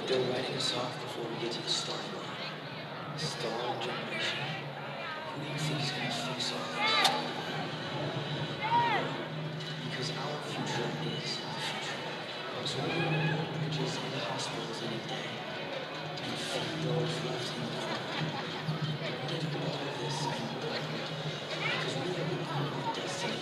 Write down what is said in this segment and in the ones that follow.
They're writing us off before we get to the starting line. Star generation. Who do you think is going to face all this? Because our future is the future. So we're going to build bridges into hospitals any day and feed those left in the cold. We're going to do all of this and more because we have a permanent destiny.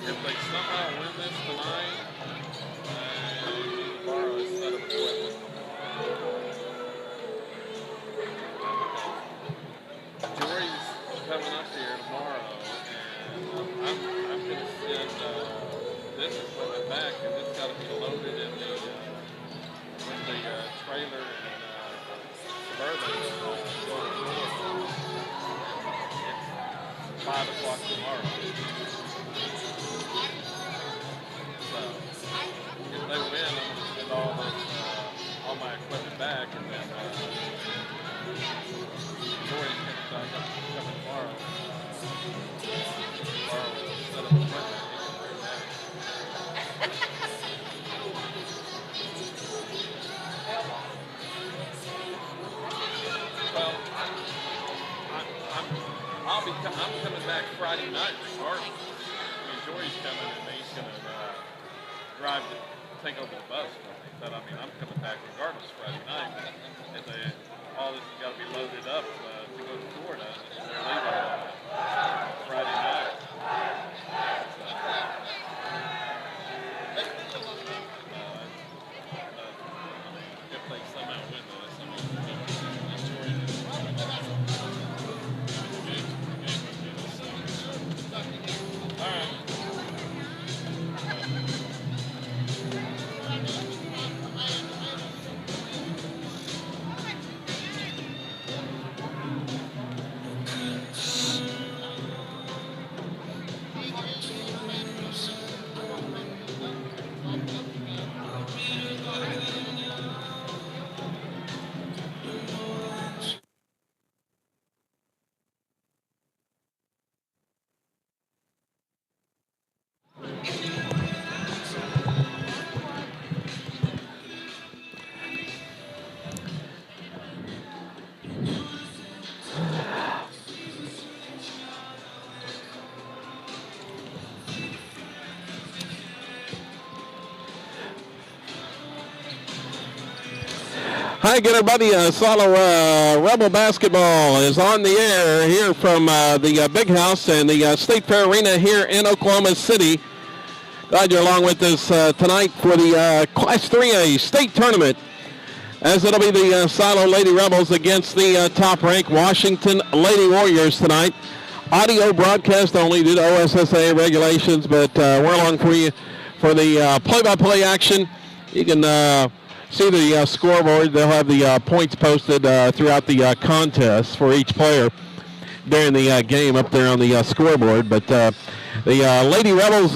If they somehow win this tonight, tomorrow is set up equipment. Jory's coming up here tomorrow, and I'm going to send this equipment back, and it's got to be loaded in the trailer and Suburban. It's 5 o'clock tomorrow. So if they win, I'm going to send all my equipment back, and then Jory's coming tomorrow. Tomorrow we'll set up equipment and he can bring back. Well, I'm coming back Friday night regardless. I mean, Jory's coming and he's going to take over the bus for me. But I mean, I'm coming back regardless Friday night. And all this has got to be loaded up to go to Florida. And they're leaving Friday night. If they somehow win this, I mean, Jory all right. Hi again, everybody. Silo Rebel Basketball is on the air here from the Big House and the State Fair Arena here in Oklahoma City. Glad you're along with us tonight for the Class 3A State Tournament, as it'll be the Silo Lady Rebels against the top-ranked Washington Lady Warriors tonight. Audio broadcast only due to OSSA regulations, but we're along for you for the play-by-play action. You can see the scoreboard. They'll have the points posted throughout the contest for each player during the game up there on the scoreboard. But the Lady Rebels,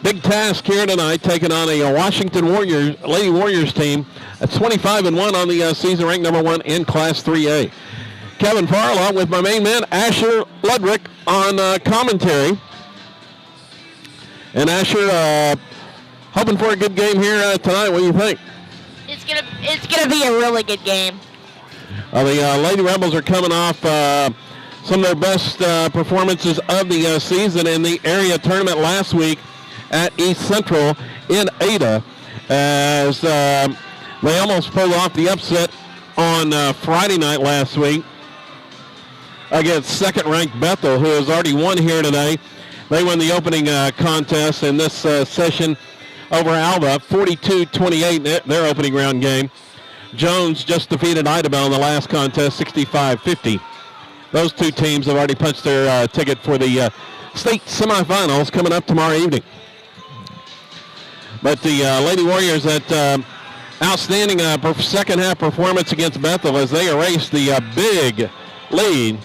big task here tonight, taking on a Washington Lady Warriors team that's 25-1 on the season, ranked number 1 in Class 3A. Kevin Farr along with my main man, Asher Ludwig, on commentary. And Asher, hoping for a good game here tonight. What do you think? It's gonna be a really good game. The Lady Rebels are coming off some of their best performances of the season in the area tournament last week at East Central in Ada, as they almost pulled off the upset on Friday night last week against second-ranked Bethel, who has already won here today. They won the opening contest in this session over Alva, 42-28, their opening round game. Jones just defeated Idabel in the last contest, 65-50. Those two teams have already punched their ticket for the state semifinals coming up tomorrow evening. But the Lady Warriors, that outstanding second half performance against Bethel as they erased the big lead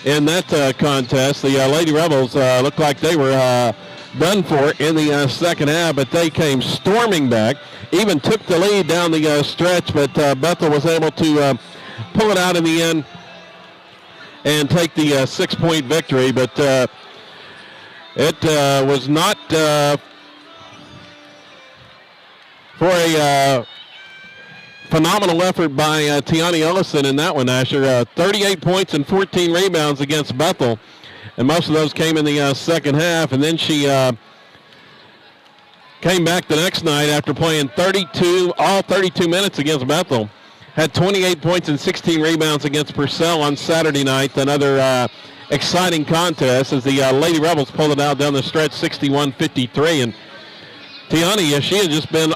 in that contest. The Lady Rebels looked like they were done for in the second half, but they came storming back, even took the lead down the stretch, but Bethel was able to pull it out in the end and take the 6-point victory. But it was not for a phenomenal effort by Tiani Ellison in that one, Asher. 38 points and 14 rebounds against Bethel. And most of those came in the second half. And then she came back the next night after playing all 32 minutes against Bethel. Had 28 points and 16 rebounds against Purcell on Saturday night. Another exciting contest as the Lady Rebels pulled it out down the stretch, 61-53. And Tiani, she has just been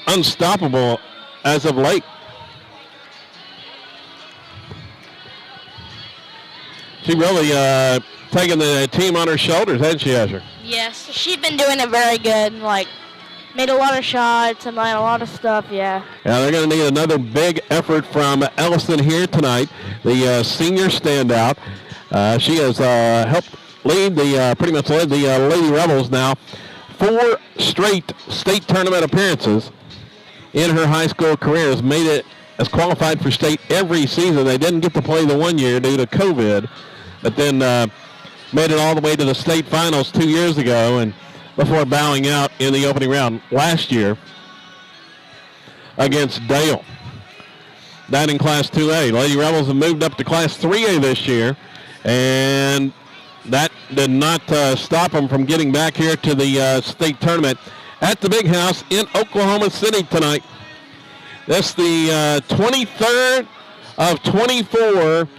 unstoppable as of late. She really taking the team on her shoulders, hasn't she, Asher? Yes, she's been doing it very good. Like, made a lot of shots and like a lot of stuff. Yeah. Yeah, they're going to need another big effort from Ellison here tonight, the senior standout. She has helped lead pretty much led the Lady Rebels now 4 straight state tournament appearances in her high school career. Has made it as qualified for state every season. They didn't get to play the one year due to COVID, but then made it all the way to the state finals 2 years ago, and before bowing out in the opening round last year against Dale. That in Class 2A. Lady Rebels have moved up to Class 3A this year, and that did not stop them from getting back here to the state tournament at the Big House in Oklahoma City tonight. That's the 23rd of 24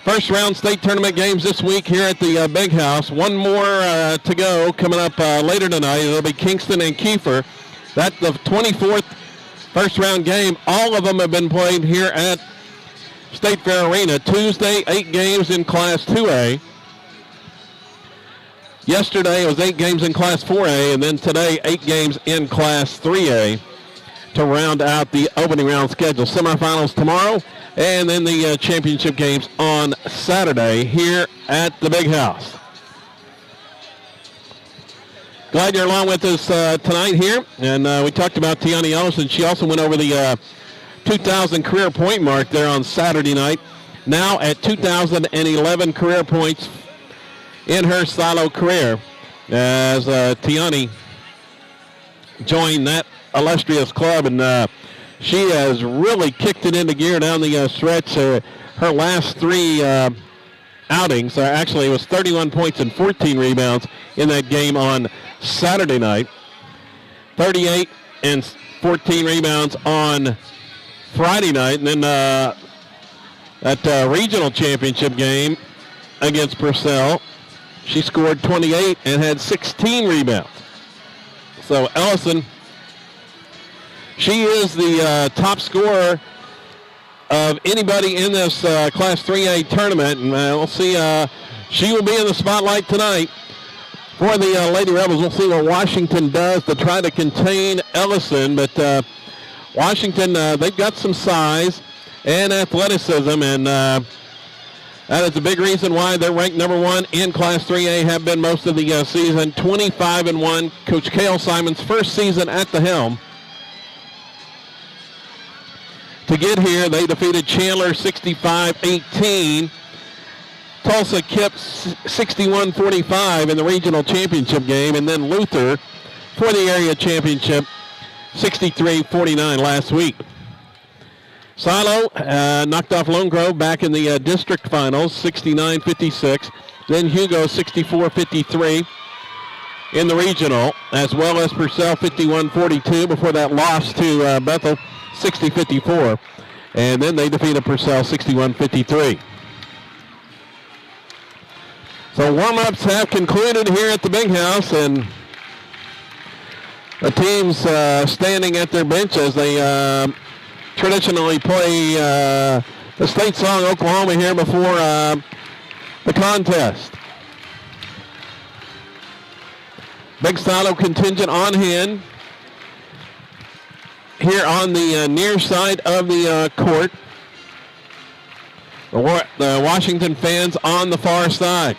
first round state tournament games this week here at the Big House. One more to go coming up later tonight. It'll be Kingston and Kiefer. That's the 24th first round game. All of them have been played here at State Fair Arena. Tuesday, 8 games in Class 2A. Yesterday it was 8 games in Class 4A, and then today 8 games in Class 3A to round out the opening round schedule. Semifinals tomorrow, and then the championship games on Saturday here at the Big House. Glad you're along with us tonight here. And we talked about Tiani Ellison. She also went over the 2,000 career point mark there on Saturday night. Now at 2,011 career points in her solo career as Tiani joined that illustrious club. And she has really kicked it into gear down the stretch. Her last 3 outings, actually it was 31 points and 14 rebounds in that game on Saturday night. 38 and 14 rebounds on Friday night. And then at regional championship game against Purcell, she scored 28 and had 16 rebounds. So Ellison, she is the top scorer of anybody in this Class 3A tournament. And we'll see, she will be in the spotlight tonight for the Lady Rebels. We'll see what Washington does to try to contain Ellison. But Washington, they've got some size and athleticism, and that is a big reason why they're ranked number 1 in Class 3A, have been most of the season. 25-1, Coach Cale Simon's first season at the helm. To get here, they defeated Chandler 65-18. Tulsa kept 61-45 in the regional championship game, and then Luther for the area championship 63-49 last week. Silo knocked off Lone Grove back in the district finals 69-56. Then Hugo 64-53 in the regional, as well as Purcell 51-42 before that loss to Bethel 60-54. And then they defeated Purcell 61-53. So warm-ups have concluded here at the Big House, and the teams standing at their bench as they traditionally play the state song Oklahoma here before the contest. Big Silo contingent on hand here on the near side of the court. The Washington fans on the far side.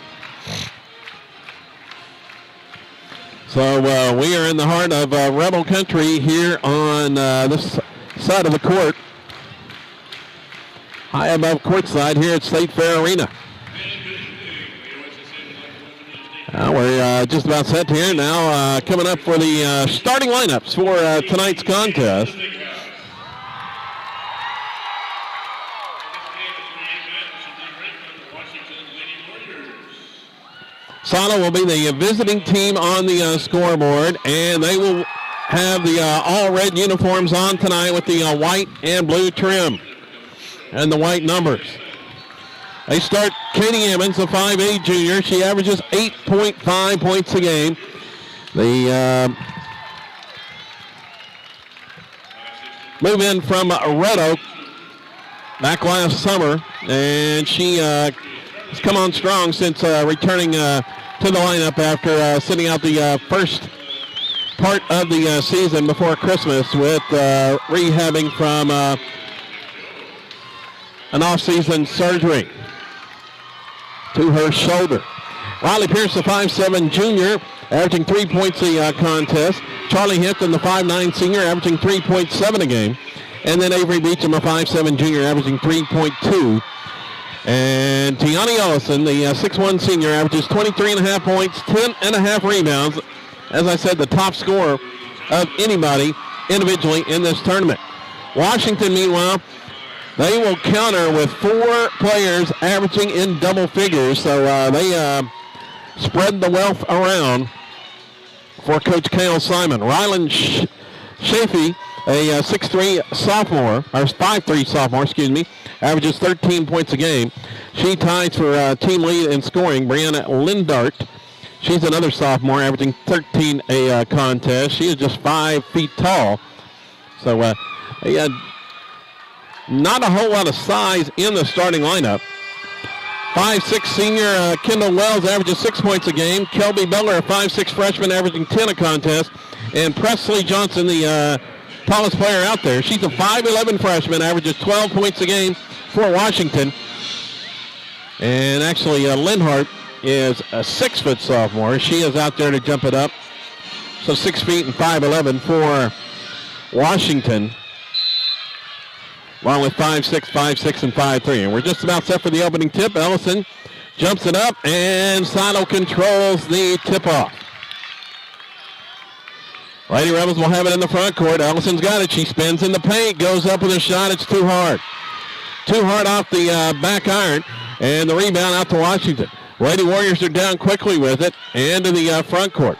So we are in the heart of Rebel Country here on this side of the court. High above courtside here at State Fair Arena. We're just about set here now. Coming up for the starting lineups for tonight's contest. Silo will be the visiting team on the scoreboard, and they will have the all-red uniforms on tonight with the white and blue trim and the white numbers. They start Katie Emmons, a 5'8 junior. She averages 8.5 points a game. The move in from Red Oak back last summer, and she has come on strong since returning to the lineup after sitting out the first part of the season before Christmas with rehabbing from an off-season surgery to her shoulder. Riley Pierce, a 5'7 junior, averaging 3 points a contest. Charlie Hinton, the 5'9 senior, averaging 3.7 a game. And then Avery Beecham, a 5'7 junior, averaging 3.2. And Tiani Ellison, the 6'1 senior, averages 23.5 points, 10.5 rebounds. As I said, the top scorer of anybody individually in this tournament. Washington, meanwhile, they will counter with 4 players averaging in double figures. So they spread the wealth around for Coach Cale Simon. Rylan Shafee, a 6'3 sophomore, or 5'3 sophomore, averages 13 points a game. She ties for team lead in scoring. Brianna Lindart, she's another sophomore, averaging 13 a contest. She is just 5 feet tall. So not a whole lot of size in the starting lineup. 5'6 senior Kendall Wells averages 6 points a game. Kelby Beller, a 5'6 freshman, averaging 10 a contest. And Presley Johnson, the tallest player out there. She's a 5'11 freshman, averages 12 points a game for Washington. And actually, Linhart is a 6-foot sophomore. She is out there to jump it up. So 6 feet and 5'11 for Washington, along with 5'6", 5'6", and 5'3". And we're just about set for the opening tip. Ellison jumps it up, and Silo controls the tip-off. Lady Rebels will have it in the front court. Ellison's got it. She spins in the paint, goes up with a shot. It's too hard. Too hard off the back iron, and the rebound out to Washington. Lady Warriors are down quickly with it, and to the front court.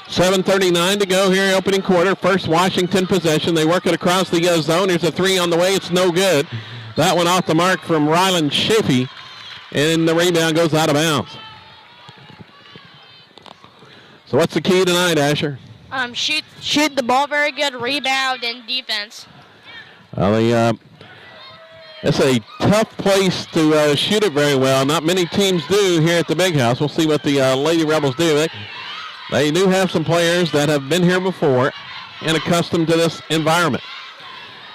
7:39 to go here, opening quarter. First Washington possession. They work it across the zone. Here's a three on the way. It's no good. That one off the mark from Rylan Chaffee, and the rebound goes out of bounds. So what's the key tonight, Asher? Shoot the ball very good, rebound, and defense. Well, it's a tough place to shoot it very well. Not many teams do here at the Big House. We'll see what the Lady Rebels do. They do have some players that have been here before and accustomed to this environment.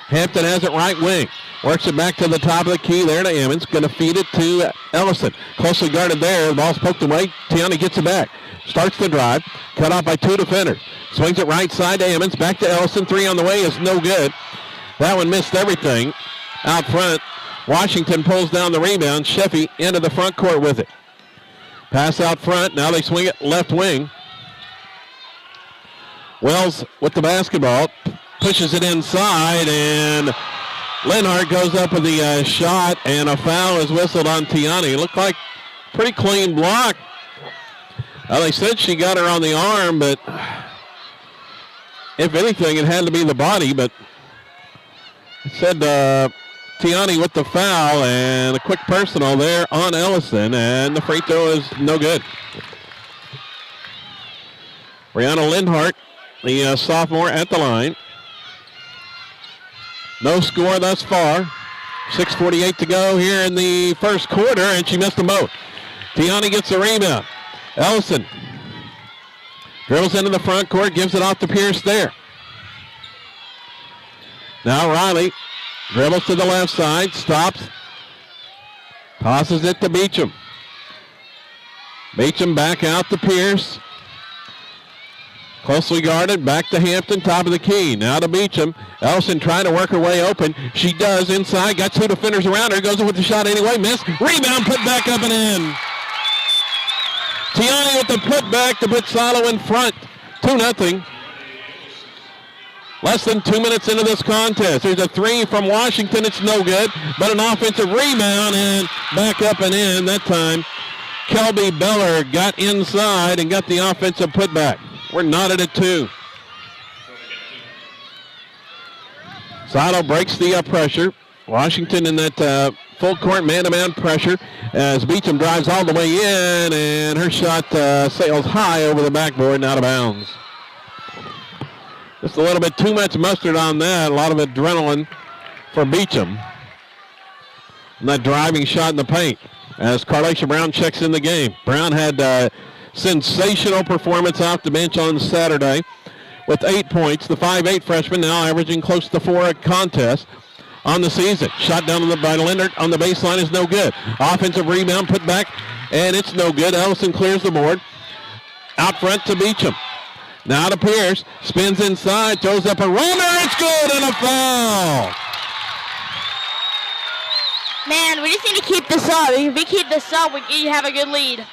Hampton has it right wing. Works it back to the top of the key there to Emmons. Going to feed it to Ellison. Closely guarded there. The ball's poked away. Tiani gets it back. Starts the drive. Cut off by two defenders. Swings it right side to Emmons. Back to Ellison. Three on the way is no good. That one missed everything out front. Washington pulls down the rebound. Sheffy into the front court with it. Pass out front. Now they swing it left wing. Wells with the basketball. Pushes it inside, and Lenhart goes up with the shot, and a foul is whistled on Tiani. Looked like pretty clean block. They said she got her on the arm, but if anything, it had to be the body. But it said Tiani with the foul, and a quick personal there on Ellison, and the free throw is no good. Brianna Lenhart, the sophomore, at the line. No score thus far. 6:48 to go here in the first quarter, and she missed them both. Tiani gets the rebound. Ellison dribbles into the front court, gives it off to Pierce there. Now Riley dribbles to the left side, stops, tosses it to Beecham. Beecham back out to Pierce. Closely guarded, back to Hampton, top of the key. Now to Beecham. Ellison trying to work her way open. She does inside, got two defenders around her, goes in with the shot anyway, missed. Rebound, put back up and in. Tiani with the putback to put Silo in front. 2-0. Less than 2 minutes into this contest. There's a three from Washington, it's no good, but an offensive rebound and back up and in. That time, Kelby Beller got inside and got the offensive putback. We're knotted at 2. Silo breaks the pressure. Washington in that full court man-to-man pressure as Beecham drives all the way in, and her shot sails high over the backboard and out of bounds. Just a little bit too much mustard on that. A lot of adrenaline for Beecham. And that driving shot in the paint as Carlacia Brown checks in the game. Brown had sensational performance off the bench on Saturday with 8 points. The 5'8" freshman now averaging close to 4 a contest on the season. Shot down by Leonard on the baseline is no good. Offensive rebound put back, and it's no good. Ellison clears the board. Out front to Beecham. Now to Pierce. Spins inside, throws up a runner. It's good, and a foul. Man, we just need to keep this up. If we keep this up, we have a good lead.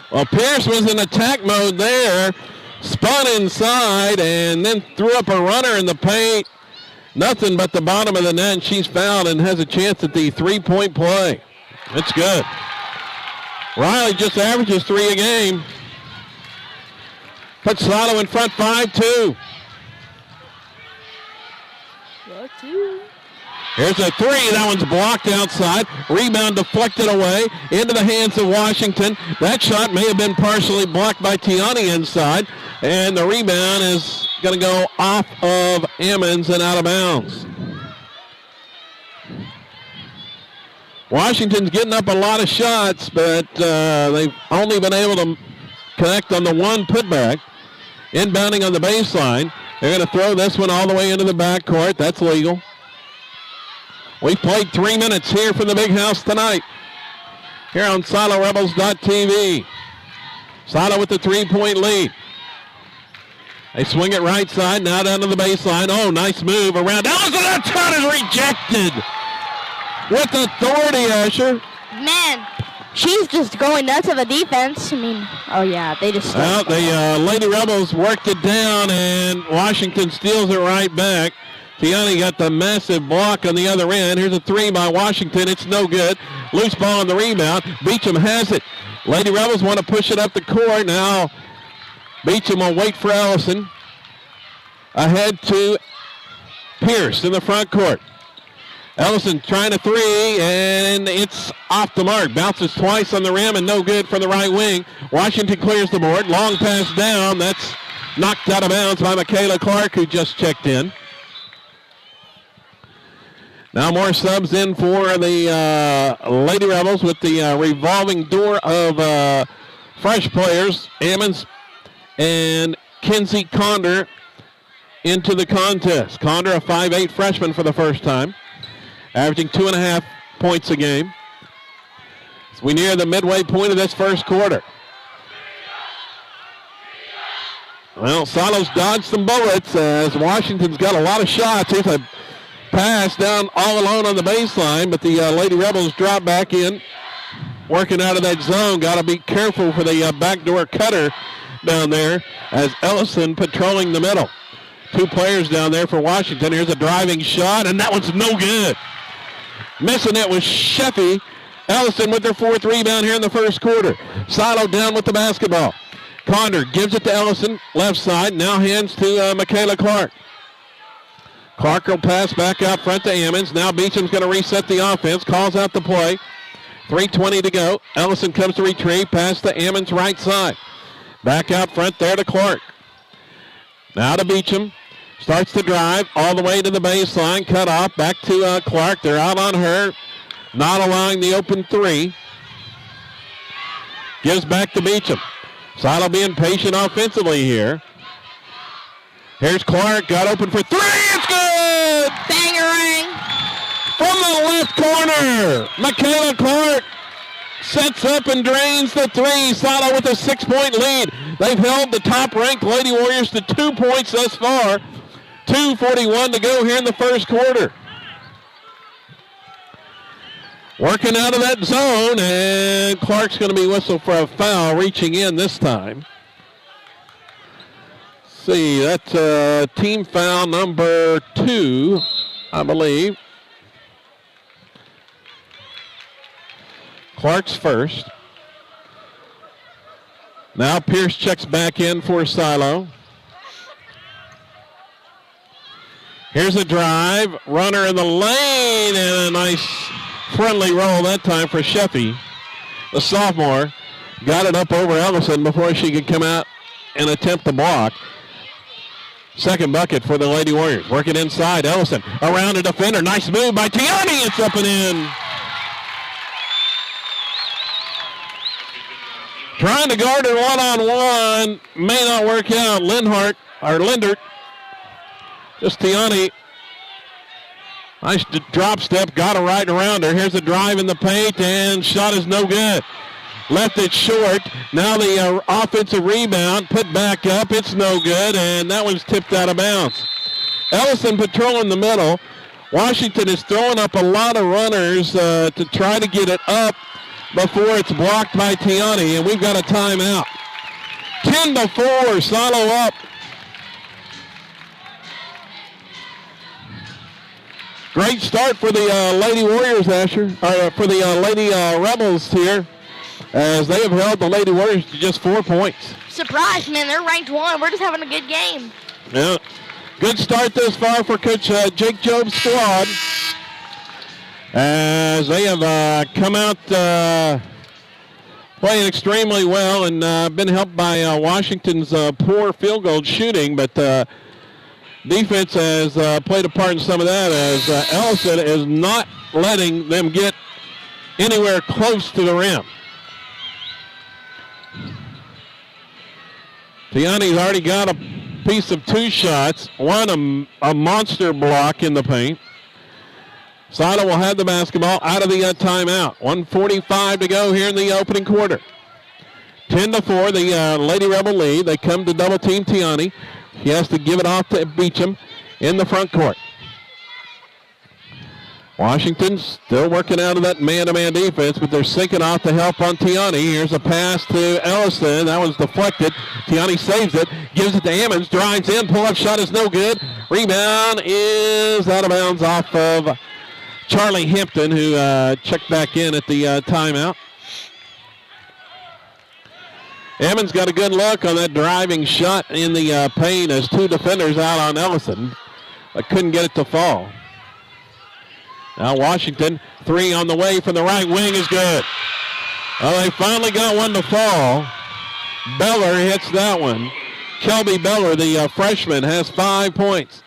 Well, Pierce was in attack mode there, spun inside, and then threw up a runner in the paint. Nothing but the bottom of the net, and she's fouled and has a chance at the three-point play. It's good. Riley just averages 3 a game. Puts Silo in front 5-2. Here's a three. That one's blocked outside. Rebound deflected away into the hands of Washington. That shot may have been partially blocked by Tiani inside. And the rebound is going to go off of Emmons and out of bounds. Washington's getting up a lot of shots, but they've only been able to connect on the one putback. Inbounding on the baseline. They're going to throw this one all the way into the backcourt. That's legal. We've played 3 minutes here from the Big House tonight. Here on SiloRebels.tv. Silo with the 3-point lead. They swing it right side, now down to the baseline. Oh, nice move around. Ellison, that shot is rejected. With authority, Asher. Man, she's just going nuts of the defense. I mean, oh yeah, they just... Well, the Lady Rebels worked it down, and Washington steals it right back. Tiani got the massive block on the other end. Here's a three by Washington. It's no good. Loose ball on the rebound. Beecham has it. Lady Rebels want to push it up the court. Now Beecham will wait for Ellison. Ahead to Pierce in the front court. Ellison trying a three, and it's off the mark. Bounces twice on the rim and no good from the right wing. Washington clears the board. Long pass down. That's knocked out of bounds by Michaela Clark, who just checked in. Now more subs in for the Lady Rebels with the revolving door of fresh players. Ammons and Kinsey Condor into the contest. Condor, a 5'8" freshman for the first time, averaging 2.5 points a game. As we near the midway point of this first quarter. Well, Silos dodged some bullets as Washington's got a lot of shots. Here's a pass down all alone on the baseline, but the Lady Rebels drop back in, working out of that zone. Got to be careful for the backdoor cutter down there as Ellison patrolling the middle. Two players down there for Washington. Here's a driving shot, and that one's no good. Missing it was Sheffy. Ellison with their fourth rebound here in the first quarter. Silo down with the basketball. Condor gives it to Ellison, left side. Now hands to Michaela Clark. Clark will pass back out front to Ammons. Now Beecham's going to reset the offense. Calls out the play. 3:20 to go. Ellison comes to retrieve. Pass to Ammons right side. Back out front there to Clark. Now to Beecham. Starts to drive all the way to the baseline. Cut off. Back to Clark. They're out on her. Not allowing the open three. Gives back to Beecham. Silo being patient offensively here. Here's Clark. Got open for three. It's good! Bangerang! From the left corner. Michaela Clark sets up and drains the three. Silo with a 6-point lead. They've held the top-ranked Lady Warriors to 2 points thus far. 2:41 to go here in the first quarter. Working out of that zone, and Clark's going to be whistled for a foul, reaching in this time. See, that's team foul number 2, I believe. Clark's first. Now Pierce checks back in for Silo. Here's a drive, runner in the lane, and a nice friendly roll that time for Sheffy. The sophomore got it up over Ellison before she could come out and attempt the block. Second bucket for the Lady Warriors. Working inside, Ellison around a defender. Nice move by Tiani. It's up and in. Trying to guard her one-on-one. May not work out. Lindert. Just Tiani. Nice drop step. Got her right around her. Here's a drive in the paint, and shot is no good. Left it short. Now the offensive rebound. Put back up. It's no good, and that one's tipped out of bounds. Ellison patrolling the middle. Washington is throwing up a lot of runners to try to get it up before it's blocked by Tiani, and we've got a timeout. 10-4, Silo up. Great start for the Lady Warriors, Asher, for the Lady Rebels here, as they have held the Lady Warriors to just 4 points. Surprise, man, they're ranked 1. We're just having a good game. Yeah, good start thus far for Coach Jake Job's squad, as they have come out playing extremely well and been helped by Washington's poor field goal shooting, but defense has played a part in some of that, as Ellison is not letting them get anywhere close to the rim. Tiani's already got a piece of 2 shots, one a monster block in the paint. Silo will have the basketball out of the timeout. 1:45 to go here in the opening quarter. 10-4, the Lady Rebel lead. They come to double team Tiani. He has to give it off to Beecham in the front court. Washington's still working out of that man-to-man defense, but they're sinking off the help on Tiani. Here's a pass to Ellison. That one's deflected. Tiani saves it, gives it to Ammons, drives in, pull-up shot is no good. Rebound is out of bounds off of Charlie Hampton, who checked back in at the timeout. Emmons got a good look on that driving shot in the paint as two defenders out on Ellison, but couldn't get it to fall. Now Washington, three on the way from the right wing is good. Well, they finally got one to fall. Beller hits that one. Kelby Beller, the freshman, has 5 points.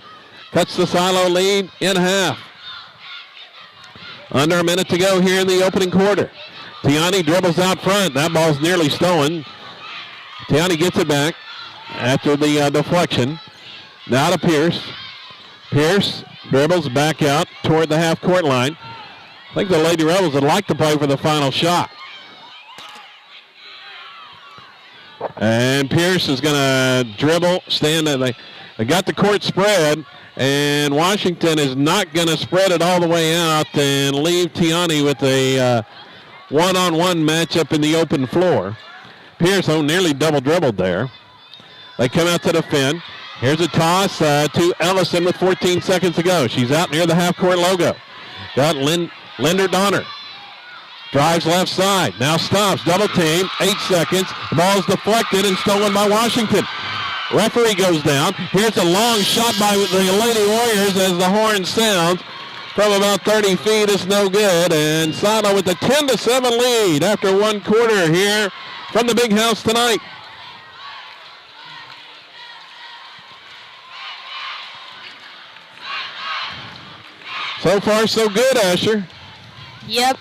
Cuts the Silo lead in half. Under a minute to go here in the opening quarter. Tiani dribbles out front. That ball's nearly stolen. Tiani gets it back after the deflection. Now to Pierce. Pierce dribbles back out toward the half-court line. I think the Lady Rebels would like to play for the final shot. And Pierce is going to dribble, stand. They got the court spread, and Washington is not going to spread it all the way out and leave Tiani with a one-on-one matchup in the open floor. Pierce nearly double dribbled there. They come out to defend. Here's a toss to Ellison with 14 seconds to go. She's out near the half-court logo. Got Linder Donner. Drives left side. Now stops. Double team. 8 seconds. The ball is deflected and stolen by Washington. Referee goes down. Here's a long shot by the Lady Warriors as the horn sounds. From about 30 feet, it's no good. And Silo with a 10-7 lead after one quarter here from the Big House tonight. So far, so good, Asher. Yep.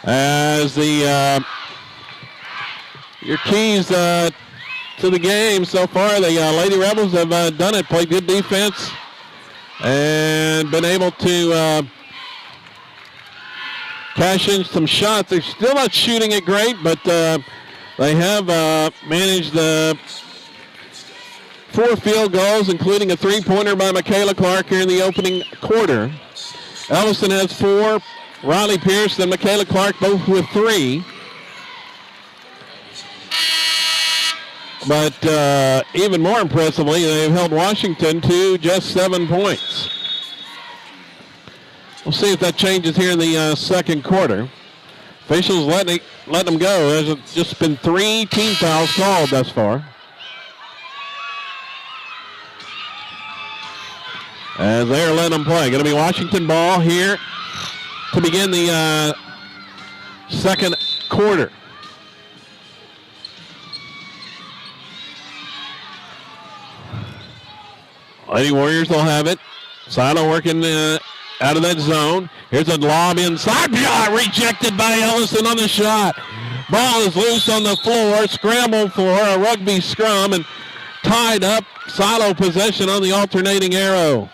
As your keys to the game so far, the Lady Rebels have done it, played good defense, and been able to cash in some shots. They're still not shooting it great, but they have managed 4 field goals, including a 3-pointer by Michaela Clark here in the opening quarter. Ellison has 4. Riley Pierce and Michaela Clark both with 3. But even more impressively, they've held Washington to just 7 points. We'll see if that changes here in the second quarter. Officials let them go. There's just been 3 team fouls called thus far. As they're letting them play. Going to be Washington ball here to begin the second quarter. Lady Warriors will have it. Silo working out of that zone. Here's a lob inside. Rejected by Ellison on the shot. Ball is loose on the floor. Scramble for a rugby scrum and tied up. Silo possession on the alternating arrow.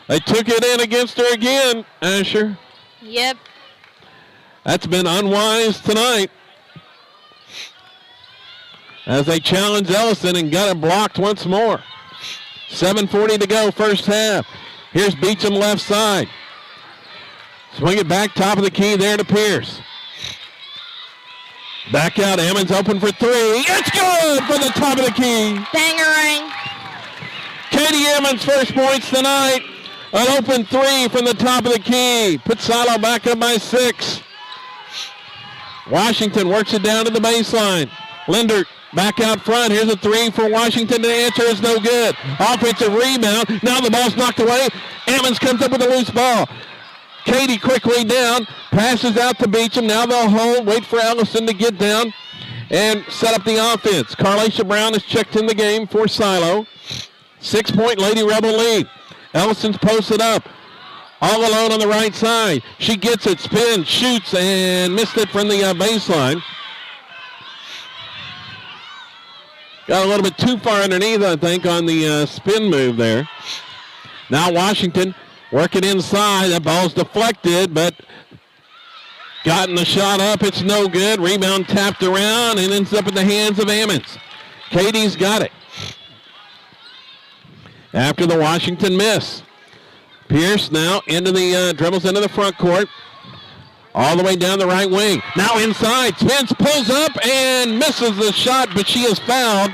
They took it in against her again, Asher. Yep. That's been unwise tonight. As they challenged Ellison and got it blocked once more. 7:40 to go, first half. Here's Beecham left side. Swing it back, top of the key there to Pierce. Back out, Emmons open for 3. It's good for the top of the key. Bangerang. Katie Emmons first points tonight. An open 3 from the top of the key. Puts Silo back up by 6. Washington works it down to the baseline. Linder back out front. Here's a 3 for Washington. The answer is no good. Offensive rebound. Now the ball's knocked away. Emmons comes up with a loose ball. Katie quickly down. Passes out to Beecham. Now they'll hold. Wait for Ellison to get down and set up the offense. Carlacia Brown is checked in the game for Silo. 6-point Lady Rebel lead. Ellison's posted up. All alone on the right side. She gets it, spins, shoots, and missed it from the baseline. Got a little bit too far underneath, I think, on the spin move there. Now Washington working inside. That ball's deflected, but gotten the shot up. It's no good. Rebound tapped around and ends up in the hands of Ammons. Katie's got it. After the Washington miss. Pierce now into the dribbles into the front court. All the way down the right wing. Now inside. Spins, pulls up, and misses the shot, but she is fouled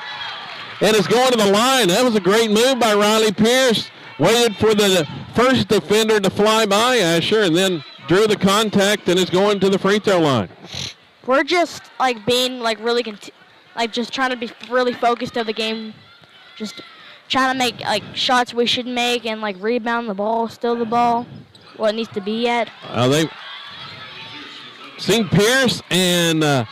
and is going to the line. That was a great move by Riley Pierce. Waited for the first defender to fly by Asher and then drew the contact and is going to the free throw line. we're just like being like really just trying to be really focused of the game, just trying to make like shots we should make and like rebound the ball, steal the ball, what it needs to be at. They've seen Pierce and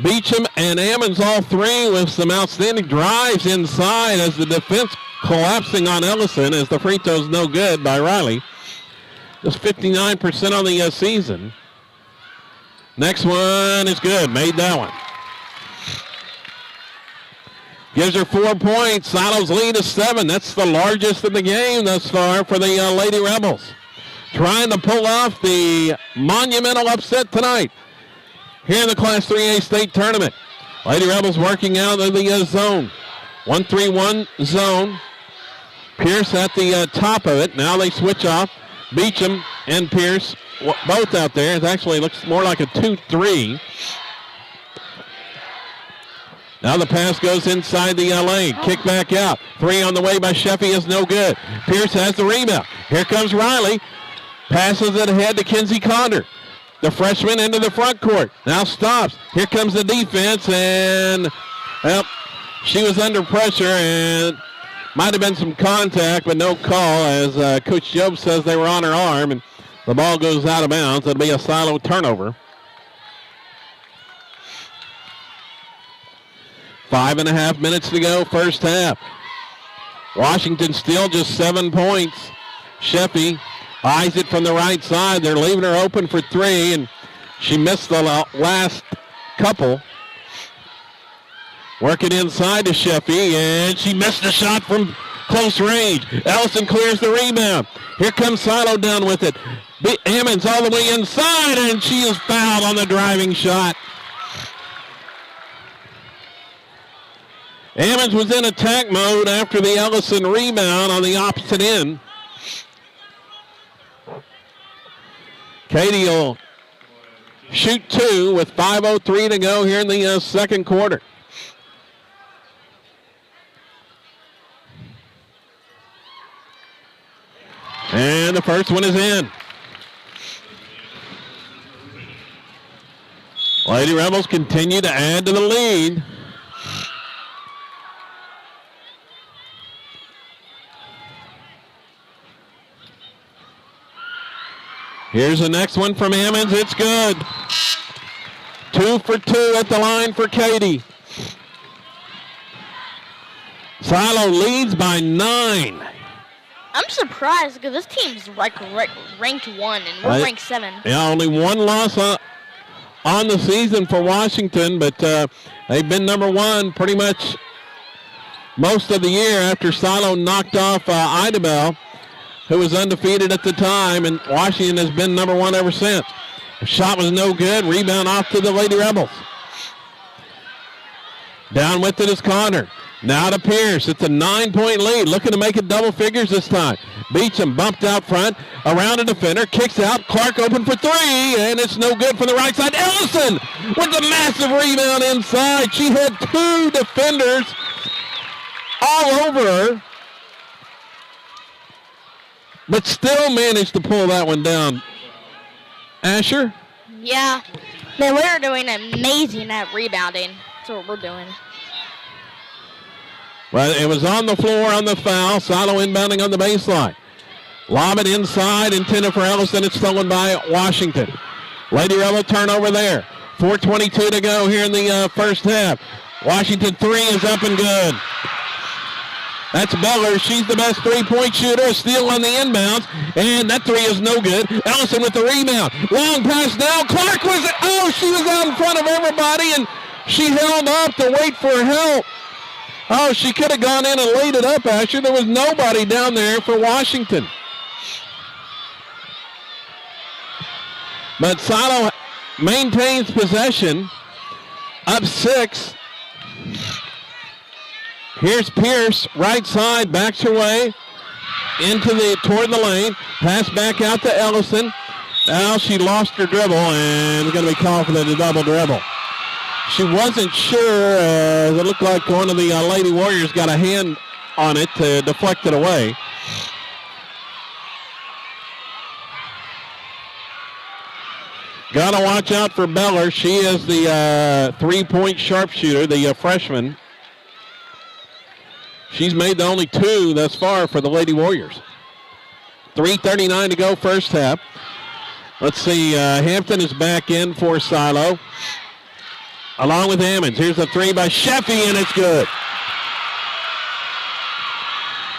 Beecham and Ammons, all three with some outstanding drives inside as the defense collapsing on Ellison as the free throw's no good by Riley. Just 59% on the season. Next one is good. Made that one. Gives her 4 points. Silo's lead is 7. That's the largest in the game thus far for the Lady Rebels. Trying to pull off the monumental upset tonight here in the Class 3A state tournament. Lady Rebels working out of the zone. 1-3-1 zone. Pierce at the top of it. Now they switch off. Beecham and Pierce both out there. It actually looks more like a 2-3. Now the pass goes inside the lane. Kick back out. 3 on the way by Sheffy is no good. Pierce has the rebound. Here comes Riley. Passes it ahead to Kinsey Condor. The freshman into the front court. Now stops. Here comes the defense, and well, she was under pressure and might have been some contact, but no call as Coach Job says they were on her arm, and the ball goes out of bounds. It'll be a Silo turnover. 5.5 minutes to go, first half. Washington still just 7 points. Sheffy eyes it from the right side. They're leaving her open for 3, and she missed the last couple. Work it inside to Sheffy, and she missed the shot from close range. Ellison clears the rebound. Here comes Silo down with it. Ammons all the way inside, and she is fouled on the driving shot. Ammons was in attack mode after the Ellison rebound on the opposite end. Katie will shoot 2 with 5:03 to go here in the second quarter. And the first one is in. Lady Rebels continue to add to the lead. Here's the next one from Ammons. It's good. 2 for 2 at the line for Katie. Silo leads by 9. I'm surprised because this team's like ranked 1 and we're ranked 7. Yeah, only one loss on the season for Washington, but they've been number 1 pretty much most of the year after Silo knocked off Idabel, who was undefeated at the time, and Washington has been number 1 ever since. The shot was no good. Rebound off to the Lady Rebels. Down with it is Connor. Now to Pierce. It's a 9-point lead. Looking to make it double figures this time. Beecham bumped out front. Around a defender. Kicks out. Clark open for 3. And it's no good from the right side. Ellison with a massive rebound inside. She had 2 defenders all over her, but still managed to pull that one down. Asher? Yeah. Man, we're doing amazing at rebounding. That's what we're doing. Well, it was on the floor on the foul. Silo inbounding on the baseline. Lob it inside, intended for Ellison. It's stolen by Washington. Lady Rebel turnover there. 4:22 to go here in the first half. Washington 3 is up and good. That's Beller. She's the best three-point shooter. Steal on the inbounds, and that 3 is no good. Ellison with the rebound. Long pass down. Clark she was out in front of everybody, and she held up to wait for help. Oh, she could have gone in and laid it up, Asher. There was nobody down there for Washington. But Silo maintains possession, up 6. Here's Pierce, right side, backs her way toward the lane. Pass back out to Ellison. Now she lost her dribble and going to be called for the double dribble. She wasn't sure. It looked like one of the Lady Warriors got a hand on it to deflect it away. Got to watch out for Beller. She is the three-point sharpshooter, the freshman. She's made the only 2 thus far for the Lady Warriors. 3:39 to go first half. Let's see, Hampton is back in for Silo, along with Ammons. Here's a 3 by Sheffy, and it's good.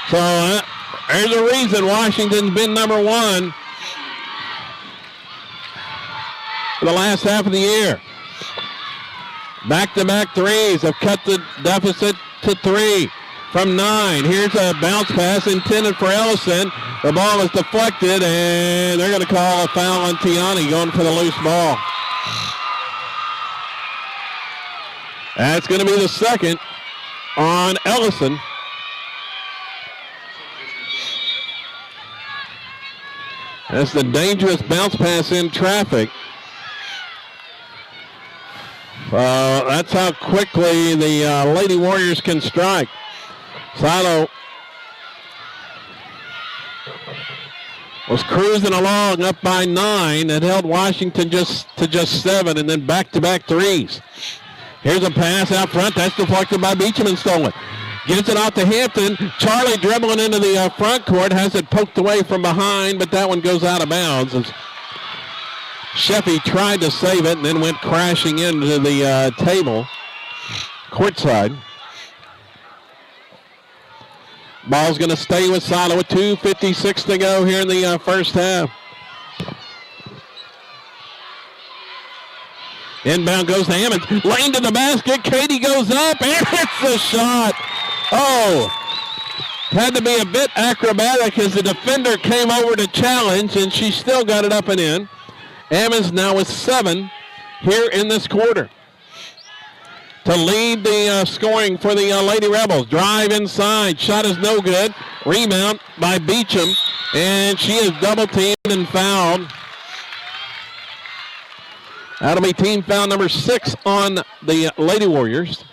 So there's a reason Washington's been number 1 for the last half of the year. Back-to-back threes have cut the deficit to 3 from 9. Here's a bounce pass intended for Ellison. The ball is deflected, and they're going to call a foul on Tiani going for the loose ball. That's going to be the second on Ellison. That's the dangerous bounce pass in traffic. That's how quickly the Lady Warriors can strike. Silo was cruising along up by 9 and held Washington just 7, and then back-to-back threes. Here's a pass out front. That's deflected by Beecham and stolen. Gets it out to Hampton. Charlie dribbling into the front court. Has it poked away from behind, but that one goes out of bounds. As Sheffy tried to save it and then went crashing into the table courtside. Ball's going to stay with Silo with 2:56 to go here in the first half. Inbound goes to Hammond. Lane to the basket. Katie goes up and hits the shot. Oh, had to be a bit acrobatic as the defender came over to challenge, and she still got it up and in. Ammons now with 7 here in this quarter to lead the scoring for the Lady Rebels. Drive inside. Shot is no good. Rebound by Beecham, and she is double teamed and fouled. That'll be team foul number 6 on the Lady Warriors.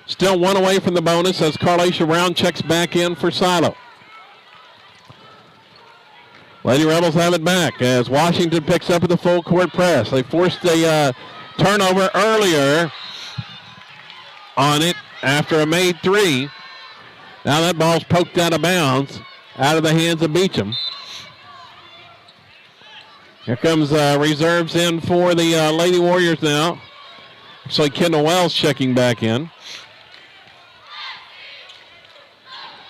Still 1 away from the bonus as Carlacia Brown checks back in for Silo. Lady Rebels have it back as Washington picks up with the full court press. They forced a turnover earlier on it after a made 3. Now that ball's poked out of bounds, out of the hands of Beecham. Here comes reserves in for the Lady Warriors now. Actually, Kendall Wells checking back in.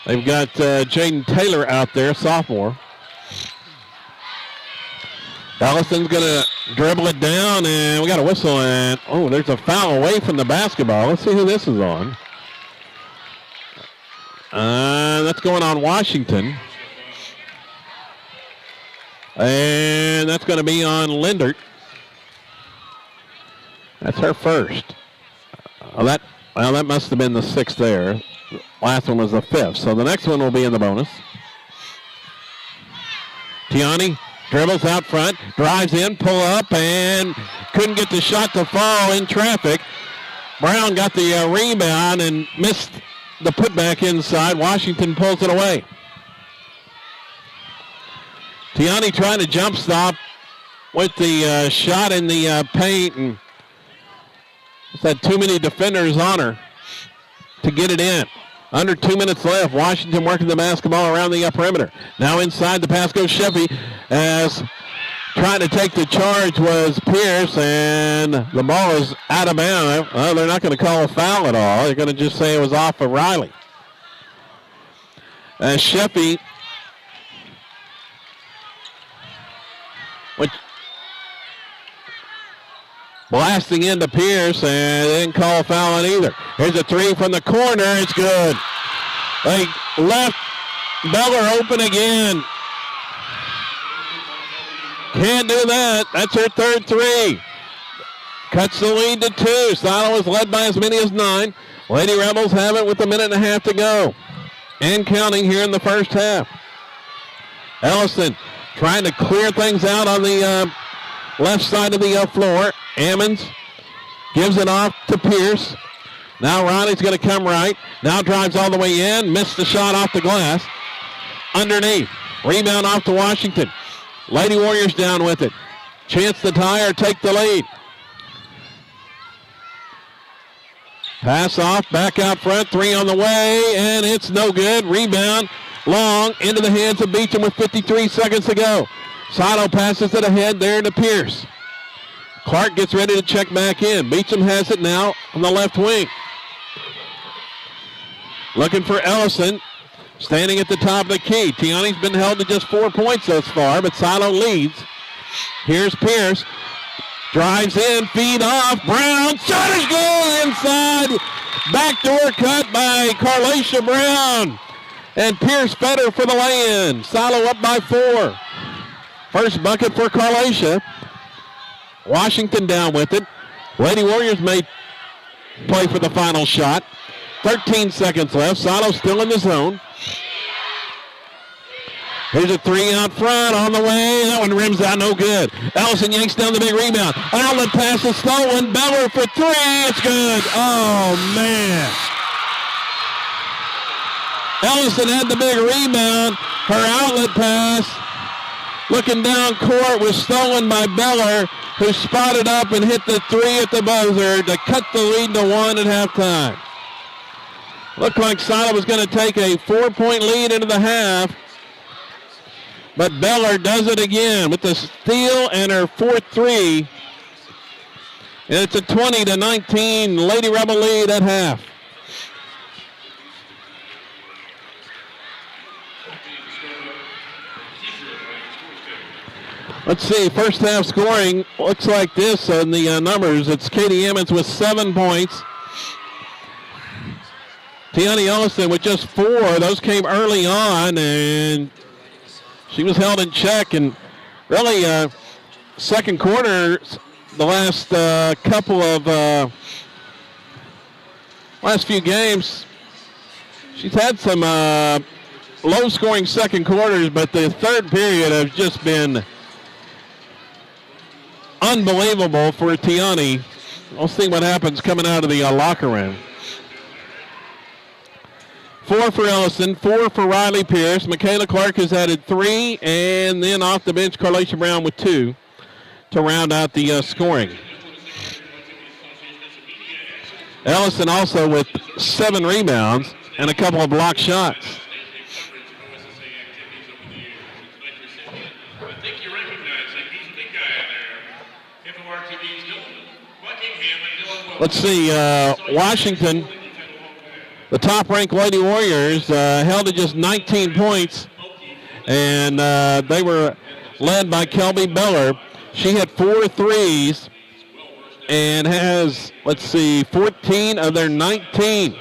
They've got Jaden Taylor out there, sophomore. Ellison's going to dribble it down, and we got a whistle, and there's a foul away from the basketball. Let's see who this is on. That's going on Washington. And that's going to be on Lindert. That's her first. That must have been the 6th there. Last one was the 5th. So the next one will be in the bonus. Tiani dribbles out front, drives in, pull up, and couldn't get the shot to fall in traffic. Brown got the rebound and missed the putback inside. Washington pulls it away. Tiani trying to jump stop with the shot in the paint, and just had too many defenders on her to get it in. Under 2 minutes left. Washington working the basketball around the perimeter. Now inside, the pass goes Sheffy as trying to take the charge was Pierce, and the ball is out of bounds. Well, they're not going to call a foul at all. They're going to just say it was off of Riley. As Sheffy, blasting into Pierce, and they didn't call a foul on either. Here's a 3 from the corner. It's good. They left Beller open again. Can't do that. That's her 3rd 3. Cuts the lead to 2. Silo is led by as many as 9. Lady Rebels have it with 1.5 minutes to go. And counting here in the first half. Ellison trying to clear things out on the left side of the floor. Ammons gives it off to Pierce. Now Riley's going to come right. Now drives all the way in. Missed the shot off the glass. Underneath. Rebound off to Washington. Lady Warriors down with it. Chance to tie or take the lead. Pass off, back out front, 3 on the way, and it's no good. Rebound, long, into the hands of Beecham with 53 seconds to go. Silo passes it ahead there to Pierce. Clark gets ready to check back in. Beecham has it now on the left wing. Looking for Ellison, standing at the top of the key. Tiani's been held to just 4 points thus far, but Silo leads. Here's Pierce. Drives in, feed off. Brown, shot is good inside. Backdoor cut by Carlacia Brown. And Pierce better for the lay-in. Silo up by 4. First bucket for Carlacia. Washington down with it. Lady Warriors may play for the final shot. 13 seconds left. Silo still in the zone. Here's a 3 out front on the way. That one rims out, no good. Ellison yanks down the big rebound. Outlet pass is stolen. Beller for 3. It's good. Oh, man. Ellison had the big rebound. Her outlet pass, looking down court, was stolen by Beller, who spotted up and hit the 3 at the buzzer to cut the lead to 1 at halftime. Looked like Silo was going to take a 4-point lead into the half. But Beller does it again with the steal and her 4th 3. And it's a 20-19 Lady Rebel lead at half. Let's see, first half scoring looks like this on the numbers. It's Katie Emmons with 7 points. Tiani Ellison with just 4. Those came early on, and she was held in check. And really, second quarter, the last couple of last few games, she's had some low-scoring second quarters, but the third period has just been unbelievable for Tiani. We'll see what happens coming out of the locker room. 4 for Ellison, 4 for Riley Pierce. Michaela Clark has added 3, and then off the bench, Carlacia Brown with 2 to round out the scoring. Ellison also with 7 rebounds and a couple of blocked shots. Let's see, Washington, the top-ranked Lady Warriors, held to just 19 points, and they were led by Kelby Beller. She had 4 threes and has, 14 of their 19.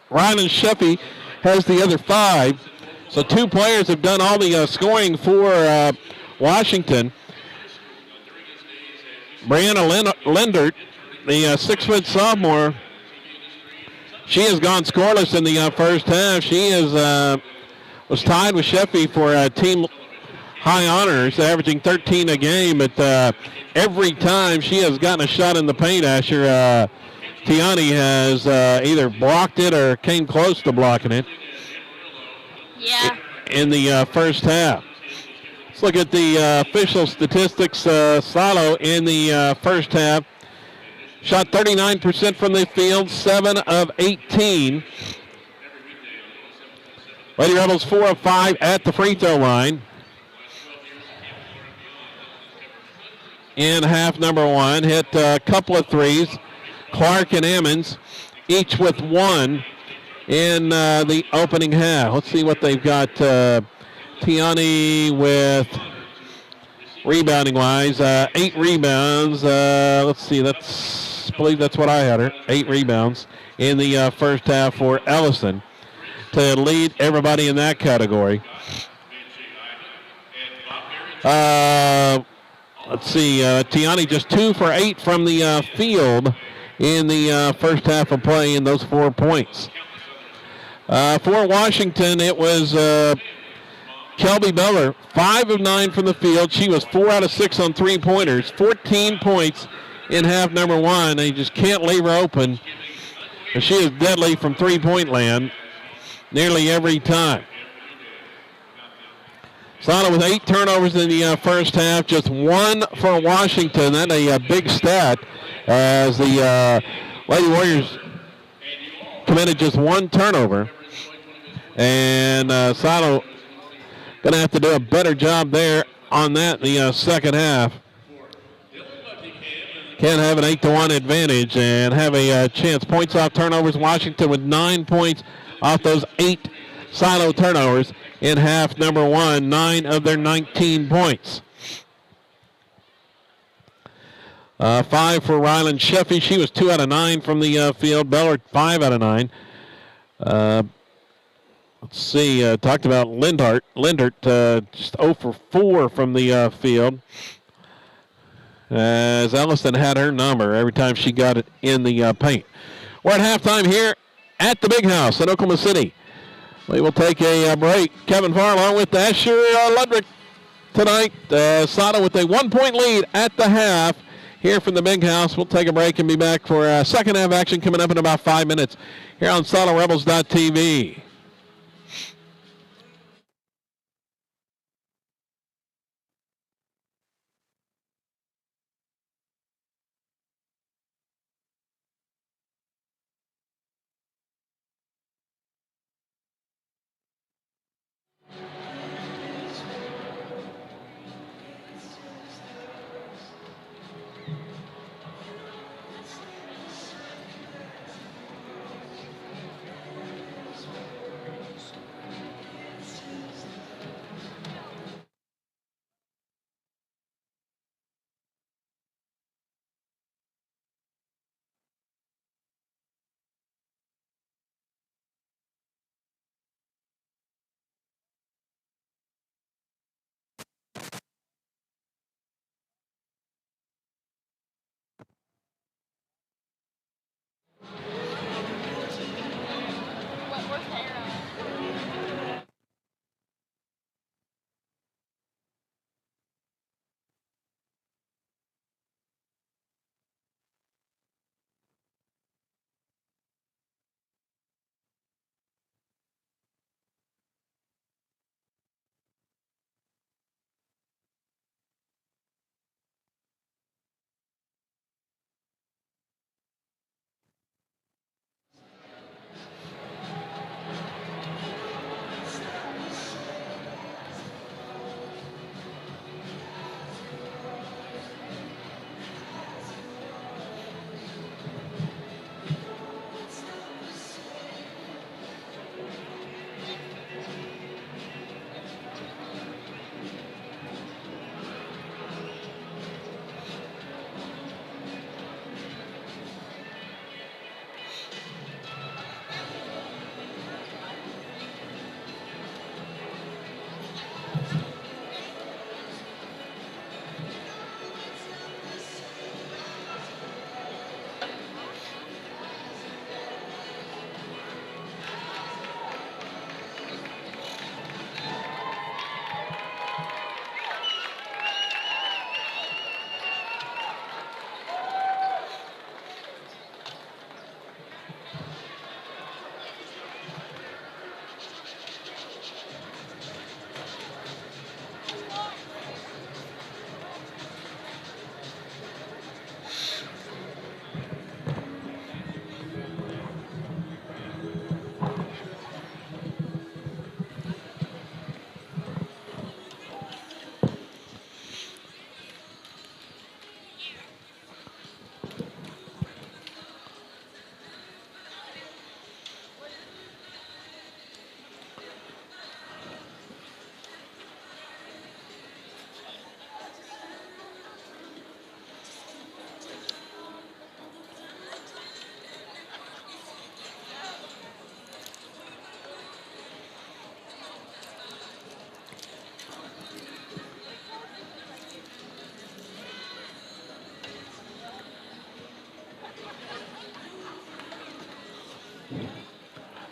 Rylan Sheffy has the other 5. So 2 players have done all the scoring for Washington. Brianna Lindert, the 6-foot sophomore, she has gone scoreless in the first half. She was tied with Sheffy for team high honors, averaging 13 a game. But every time she has gotten a shot in the paint, Asher, Tiani has either blocked it or came close to blocking it. Yeah. In the first half. Let's look at the official statistics. Silo in the first half shot 39% from the field, 7 of 18. Lady Rebels 4 of 5 at the free throw line. In half number 1, hit a couple of threes. Clark and Emmons each with 1 in the opening half. Let's see what they've got. Tiani with rebounding wise, 8 rebounds. Let's see, I believe that's what I had her. 8 rebounds in the first half for Ellison to lead everybody in that category. Let's see, Tiani just 2 for 8 from the field in the first half of play in those 4 points. For Washington, it was Kelby Beller, 5 of 9 from the field. She was 4 out of 6 on 3-pointers, 14 points in half number 1. They just can't leave her open. She is deadly from 3-point land nearly every time. Silo with 8 turnovers in the first half, just 1 for Washington. That's a big stat as the Lady Warriors committed just 1 turnover. And Silo going to have to do a better job there on that in the second half. Can have an 8-1 advantage and have a chance. Points off turnovers. Washington with 9 points off those 8 Silo turnovers in half number 1. 9 of their 19 points. 5 for Ryland Sheffy. She was 2 out of 9 from the field. Bellard 5 out of 9. Let's see. Talked about Lindart. Lindart just 0 for 4 from the field. As Ellison had her number every time she got it in the paint. We're at halftime here at the Big House in Oklahoma City. We will take a break. Kevin Farr along with Asher Ludwig tonight. Silo with a 1-point lead at the half here from the Big House. We'll take a break and be back for second half action coming up in about 5 minutes here on SiloRebels.tv.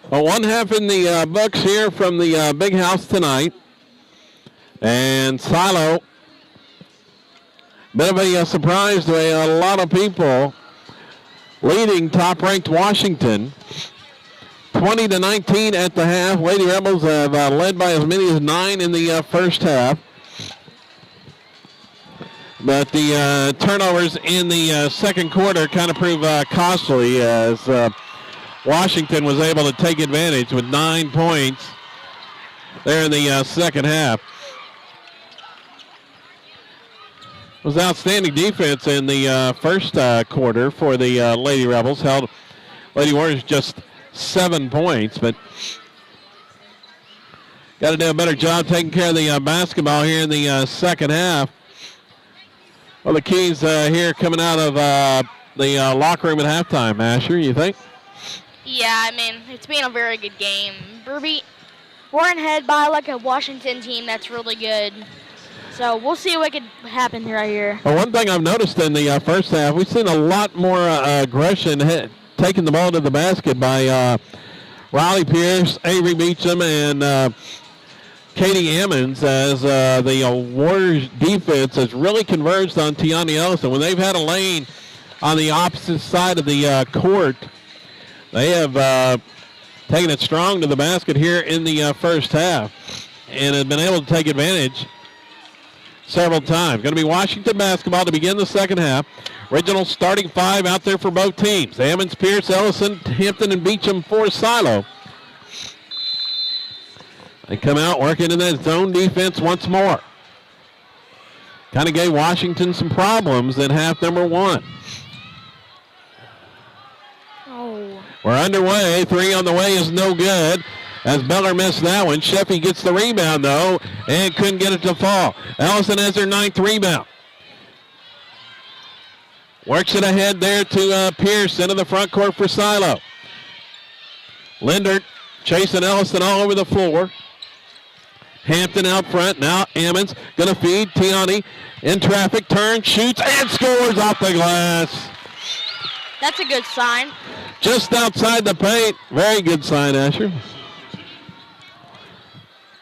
Well, 1 half in the books here from the Big House tonight. And Silo, bit of a surprise to a lot of people, leading top-ranked Washington 20-19 at the half. Lady Rebels have led by as many as 9 in the first half. But the turnovers in the second quarter kind of prove costly as Washington was able to take advantage with 9 points there in the second half. It was outstanding defense in the first quarter for the Lady Rebels. Held Lady Warriors just 7 points, but got to do a better job taking care of the basketball here in the second half. Well, the keys here coming out of the locker room at halftime, Asher, you think? Yeah, I mean, it's been a very good game. We're in head by like a Washington team that's really good. So we'll see what could happen right here. Well, one thing I've noticed in the first half, we've seen a lot more aggression taking the ball to the basket by Riley Pierce, Avery Beecham, and Katie Emmons as the Warriors defense has really converged on Tiani Ellison. When they've had a lane on the opposite side of the court, they have taken it strong to the basket here in the first half and have been able to take advantage several times. Going to be Washington basketball to begin the second half. Original starting 5 out there for both teams. Emmons, Pierce, Ellison, Hampton, and Beecham for Silo. They come out working in that zone defense once more. Kind of gave Washington some problems in half number 1. Oh. We're underway. 3 on the way is no good. As Beller missed that one. Sheffy gets the rebound, though, and couldn't get it to fall. Ellison has her 9th rebound. Works it ahead there to Pierce into the front court for Silo. Lindert chasing Ellison all over the floor. Hampton out front. Now Emmons going to feed. Tiani in traffic. Turns, shoots, and scores off the glass. That's a good sign. Just outside the paint. Very good sign, Asher.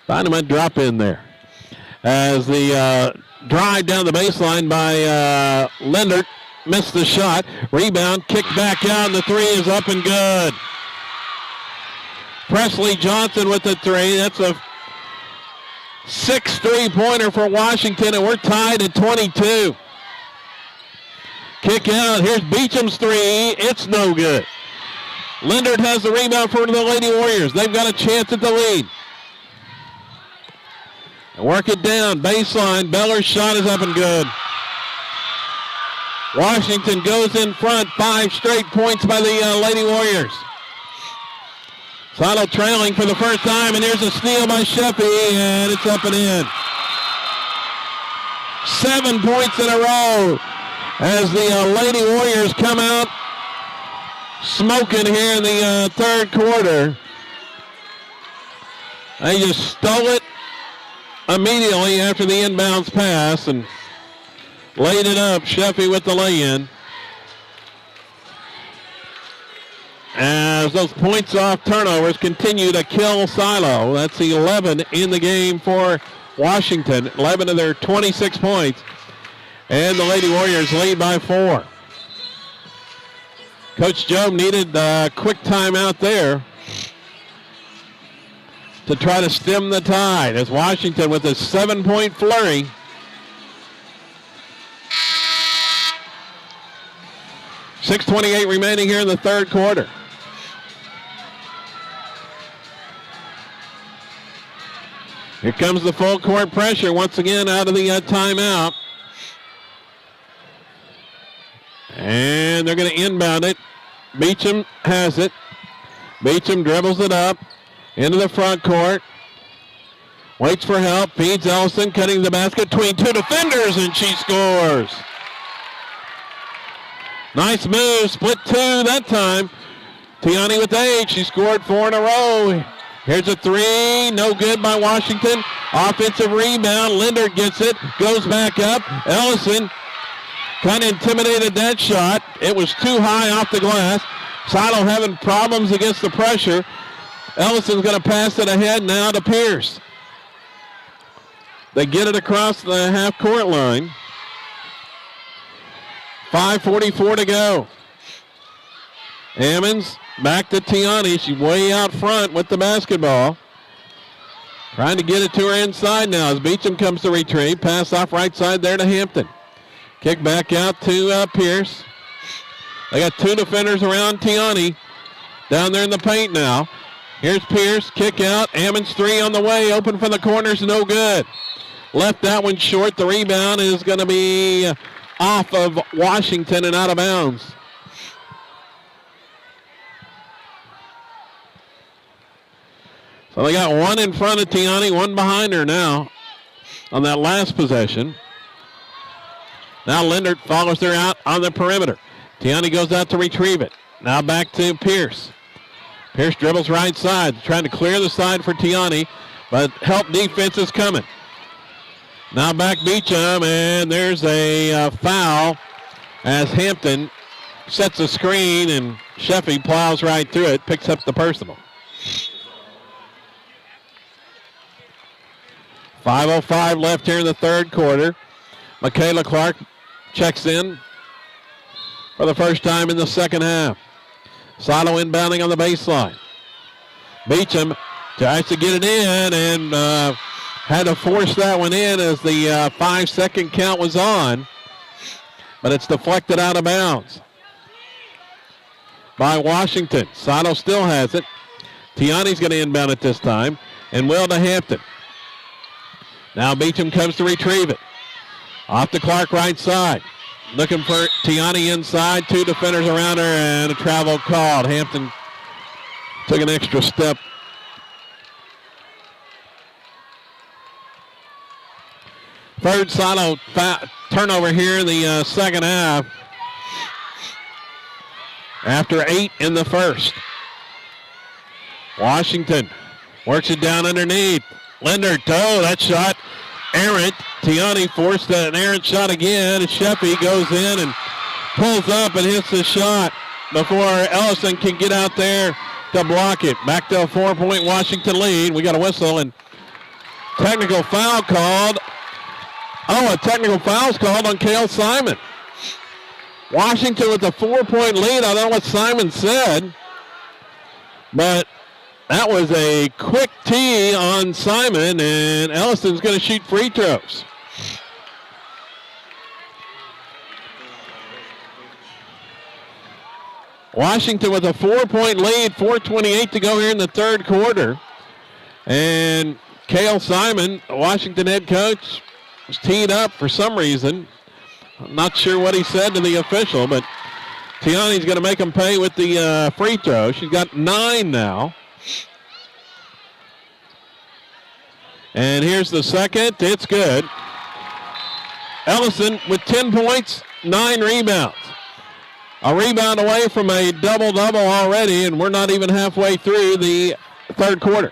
Dynamite drop in there. As the drive down the baseline by Lindert. Missed the shot. Rebound. Kicked back out. And the 3 is up and good. Presley Johnson with the 3. That's a 6 3-pointer for Washington, and we're tied at 22. Kick out. Here's Beecham's 3. It's no good. Lindert has the rebound for the Lady Warriors. They've got a chance at the lead. Work it down. Baseline. Beller's shot is up and good. Washington goes in front. 5 straight points by the Lady Warriors. Silo trailing for the first time, and here's a steal by Sheffy, and it's up and in. 7 points in a row as the Lady Warriors come out smoking here in the third quarter. They just stole it immediately after the inbounds pass and laid it up. Sheffy with the lay-in. As those points off turnovers continue to kill Silo. That's 11 in the game for Washington. 11 of their 26 points. And the Lady Warriors lead by 4. Coach Joe needed a quick timeout there to try to stem the tide as Washington with a 7-point flurry. .6:28 remaining here in the third quarter. Here comes the full court pressure once again out of the timeout. And they're going to inbound it. Beecham has it. Beecham dribbles it up into the front court. Waits for help. Feeds Ellison, cutting the basket between 2 defenders, and she scores. Nice move. Split 2 that time. Tiani with 8. She scored 4 in a row. Here's a 3, no good by Washington. Offensive rebound, Lindert gets it, goes back up. Ellison kind of intimidated that shot. It was too high off the glass. Silo having problems against the pressure. Ellison's going to pass it ahead now to Pierce. They get it across the half-court line. 5:44 to go. Emmons back to Tiani. She's way out front with the basketball. Trying to get it to her inside now as Beecham comes to retrieve. Pass off right side there to Hampton. Kick back out to Pierce. They got two defenders around Tiani down there in the paint now. Here's Pierce. Kick out. Ammons three on the way. Open from the corners. No good. Left that one short. The rebound is going to be off of Washington and out of bounds. So they got one in front of Tiani, one behind her now on that last possession. Now Lindert follows her out on the perimeter. Tiani goes out to retrieve it. Now back to Pierce. Pierce dribbles right side, trying to clear the side for Tiani, but help defense is coming. Now back Beecham, and there's a foul as Hampton sets a screen, and Sheffy plows right through it, picks up the personal. 5:05 left here in the third quarter. Michaela Clark checks in for the first time in the second half. Silo inbounding on the baseline. Beecham tries to get it in and had to force that one in as the 5-second count was on. But it's deflected out of bounds by Washington. Silo still has it. Tiani's going to inbound it this time. And will to Hampton. Now Beecham comes to retrieve it. Off to Clark right side. Looking for Tiani inside. Two defenders around her and a travel called. Hampton took an extra step. Third Silo turnover here in the second half. After 8 in the first. Washington works it down underneath. Lindert, that shot errant. Tiani forced an errant shot again. And Sheffy goes in and pulls up and hits the shot before Ellison can get out there to block it. Back to a 4-point Washington lead. We got a whistle and technical foul called. Oh, a technical foul's called on Kale Simon. Washington with a 4-point lead. I don't know what Simon said, but that was a quick tee on Simon, and Ellison's going to shoot free throws. Washington with a 4-point lead, 4:28 to go here in the third quarter. And Kale Simon, Washington head coach, was teed up for some reason. I'm not sure what he said to the official, but Tiani's going to make him pay with the free throw. She's got 9 now. And here's the second. It's good. Ellison with 10 points, 9 rebounds. A rebound away from a double-double already, and we're not even halfway through the third quarter.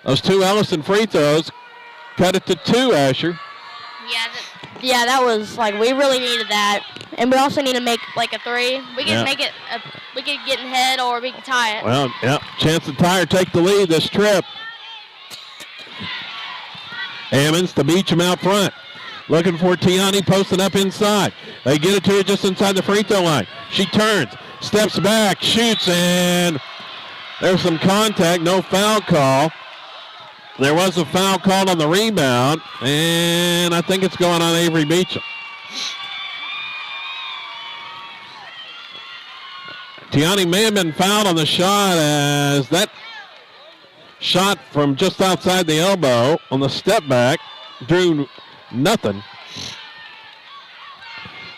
Those 2 Ellison free throws cut it to 2, Asher. Yeah, that was we really needed that, and we also need to make a 3. We can make it. We can get in head, or we can tie it. Well, chance to tie or take the lead this trip. Ammons to Beecham out front, looking for Tiani, posting up inside. They get it to her just inside the free throw line. She turns, steps back, shoots, and there's some contact. No foul call. There was a foul called on the rebound, and I think it's going on Avery Beecham. Tiani may have been fouled on the shot as that shot from just outside the elbow on the step back drew nothing.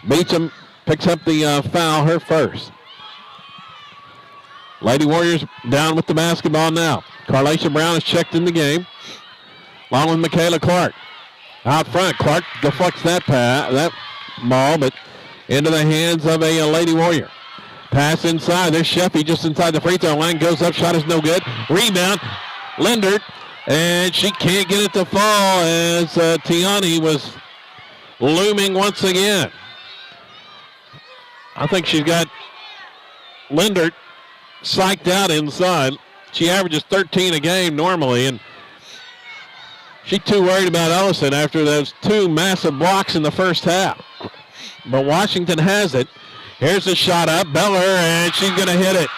Beecham picks up the foul, her first. Lady Warriors down with the basketball now. Carlacia Brown is checked in the game, along with Michaela Clark. Out front, Clark deflects that ball, but into the hands of a Lady Warrior. Pass inside. There's Sheffy just inside the free throw line. Goes up. Shot is no good. Rebound. Lindert. And she can't get it to fall as Tiani was looming once again. I think she's got Lindert psyched out inside. She averages 13 a game normally, and she's too worried about Ellison after those 2 massive blocks in the first half. But Washington has it. Here's a shot up. Beller, and she's going to hit it.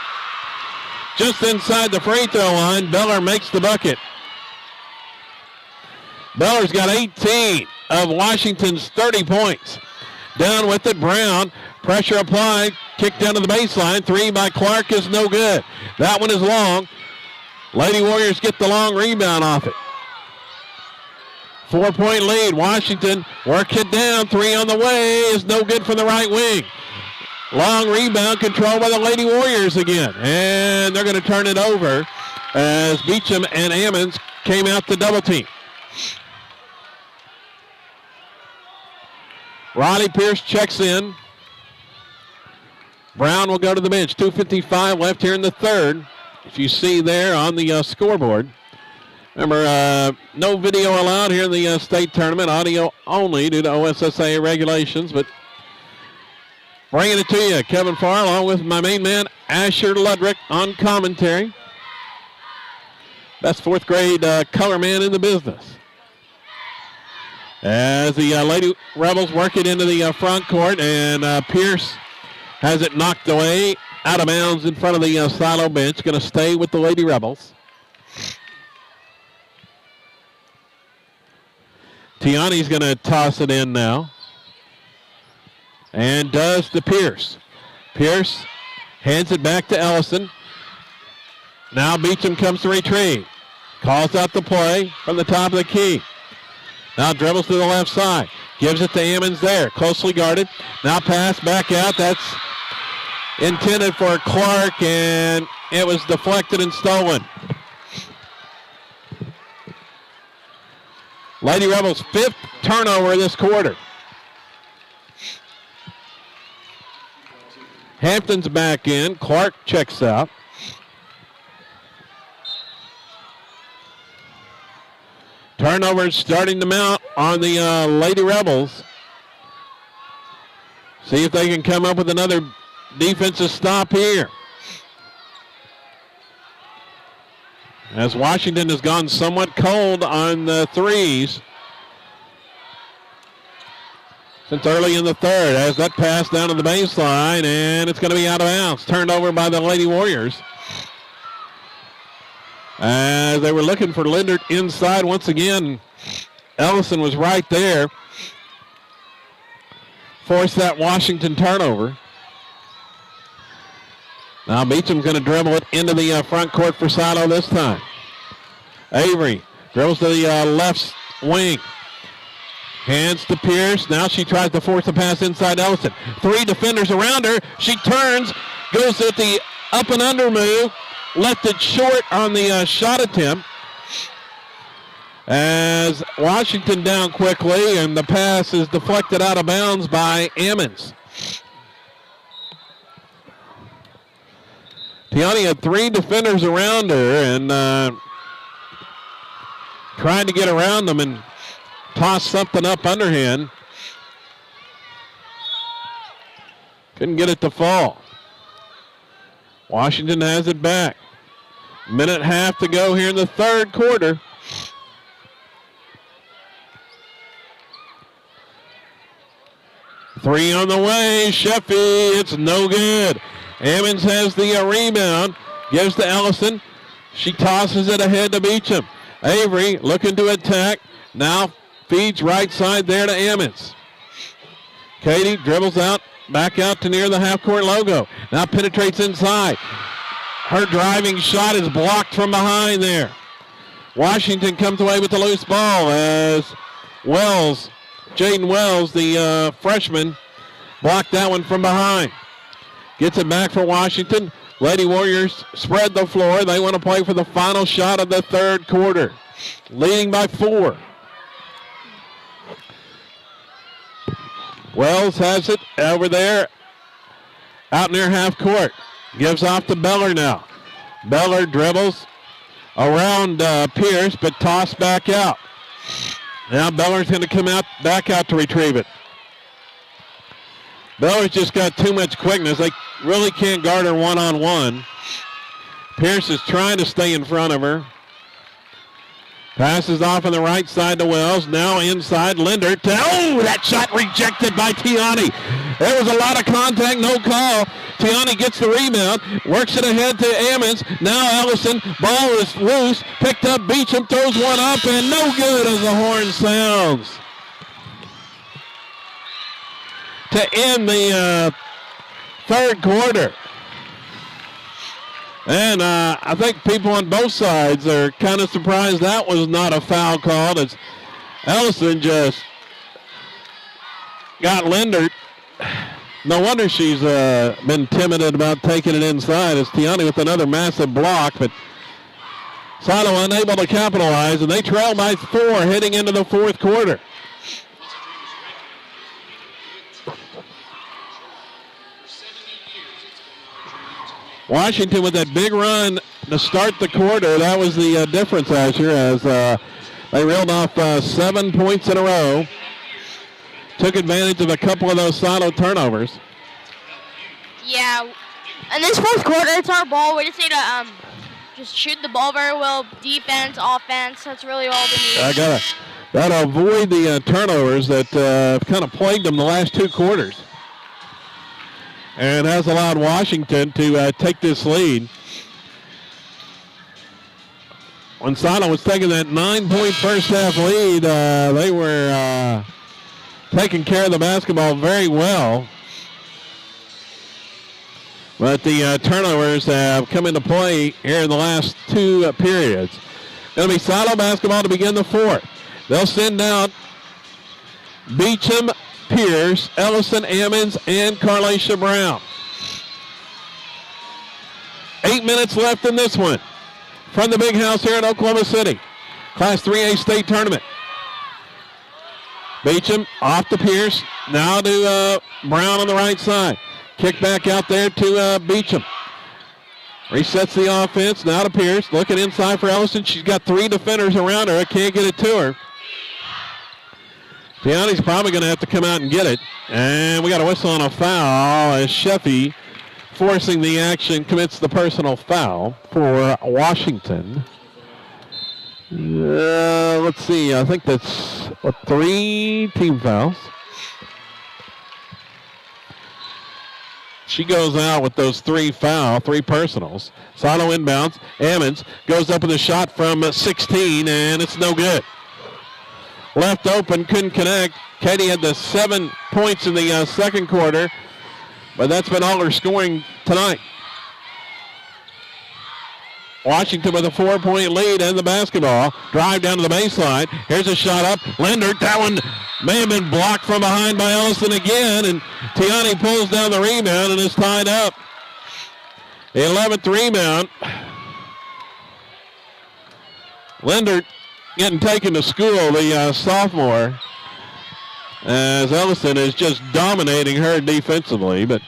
Just inside the free throw line, Beller makes the bucket. Beller's got 18 of Washington's 30 points. Down with it, Brown. Pressure applied. Kick down to the baseline. Three by Clark is no good. That one is long. Lady Warriors get the long rebound off it. 4-point lead. Washington work it down. Three on the way is no good from the right wing. Long rebound controlled by the Lady Warriors again. And they're going to turn it over as Beecham and Ammons came out to double team. Riley Pierce checks in. Brown will go to the bench. 2:55 left here in the third. If you see there on the scoreboard. Remember, no video allowed here in the state tournament. Audio only due to OSSA regulations. But bringing it to you, Kevin Farr, along with my main man, Asher Ludrick, on commentary. Best fourth grade color man in the business. As the Lady Rebels work it into the front court, and Pierce has it knocked away out of bounds in front of the silo bench. Going to stay with the Lady Rebels. Tiani's going to toss it in now. And does to Pierce. Pierce hands it back to Ellison. Now Beecham comes to retrieve. Calls out the play from the top of the key. Now dribbles to the left side. Gives it to Ammons there. Closely guarded. Now pass back out. That's intended for Clark, and it was deflected and stolen. Lady Rebels' fifth turnover this quarter. Hampton's back in. Clark checks out. Turnovers starting to mount on the Lady Rebels. See if they can come up with another defensive stop here. As Washington has gone somewhat cold on the threes since early in the third. As that pass down to the baseline, and it's going to be out of bounds. Turned over by the Lady Warriors. As they were looking for Lindert inside once again. Ellison was right there. Forced that Washington turnover. Now Beecham's going to dribble it into the front court for Silo this time. Avery dribbles to the left wing. Hands to Pierce. Now she tries to force a pass inside Ellison. Three defenders around her. She turns, goes at the up and under move. Left it short on the shot attempt. As Washington down quickly, and the pass is deflected out of bounds by Ammons. Tiani had three defenders around her and tried to get around them and toss something up underhand. Couldn't get it to fall. Washington has it back. Minute and a half to go here in the third quarter. Three on the way. Sheffy, it's no good. Ammons has the rebound. Gives to Ellison. She tosses it ahead to Beecham. Avery looking to attack. Now feeds right side there to Ammons. Katie dribbles out. Back out to near the half-court logo. Now penetrates inside. Her driving shot is blocked from behind there. Washington comes away with the loose ball as Wells, Jaden Wells, the freshman, blocked that one from behind. Gets it back for Washington. Lady Warriors spread the floor. They want to play for the final shot of the third quarter. Leading by 4. Wells has it over there out near half court. Gives off to Beller now. Beller dribbles around Pierce, but tossed back out. Now Beller's going to come out back out to retrieve it. Beller's just got too much quickness. They really can't guard her one-on-one. Pierce is trying to stay in front of her. Passes off on the right side to Wells. Now inside, Linder. That shot rejected by Tiani. There was a lot of contact, no call. Tiani gets the rebound, works it ahead to Ammons. Now Ellison, ball is loose, picked up Beecham, throws one up, and no good as the horn sounds. To end the third quarter. And I think people on both sides are kind of surprised that was not a foul called, as Ellison just got Linder. No wonder she's been timid about taking it inside. It's Tiani with another massive block, but Silo unable to capitalize, and they trail by 4 heading into the fourth quarter. Washington with that big run to start the quarter. That was the difference, Asher, as they reeled off 7 points in a row. Took advantage of a couple of those Silo turnovers. Yeah, in this fourth quarter, it's our ball. We just need to just shoot the ball very well. Defense, offense, that's really all we need. I gotta avoid the turnovers that have kind of plagued them the last 2 quarters. And has allowed Washington to take this lead. When Silo was taking that 9-point first half lead, they were taking care of the basketball very well. But the turnovers have come into play here in the last 2 periods. Going to be Silo basketball to begin the fourth. They'll send out Beecham, Pierce, Ellison, Ammons, and Carlacia Brown. 8 minutes left in this one from the big house here in Oklahoma City. Class 3A state tournament. Beecham off to Pierce. Now to Brown on the right side. Kick back out there to Beecham. Resets the offense. Now to Pierce. Looking inside for Ellison. She's got 3 defenders around her. I can't get it to her. Tiani's probably going to have to come out and get it. And we got a whistle on a foul as Sheffy, forcing the action, commits the personal foul for Washington. Let's see. I think that's 3 team fouls. She goes out with those 3 personals. Silo inbounds. Ammons goes up with a shot from 16, and it's no good. Left open, couldn't connect. Katie had the 7 points in the second quarter, but that's been all her scoring tonight. Washington with a 4-point lead and the basketball. Drive down to the baseline. Here's a shot up. Linder, that one may have been blocked from behind by Ellison again, and Tiani pulls down the rebound and is tied up. The 11th rebound. Linder getting taken to school, the sophomore, as Ellison is just dominating her defensively. But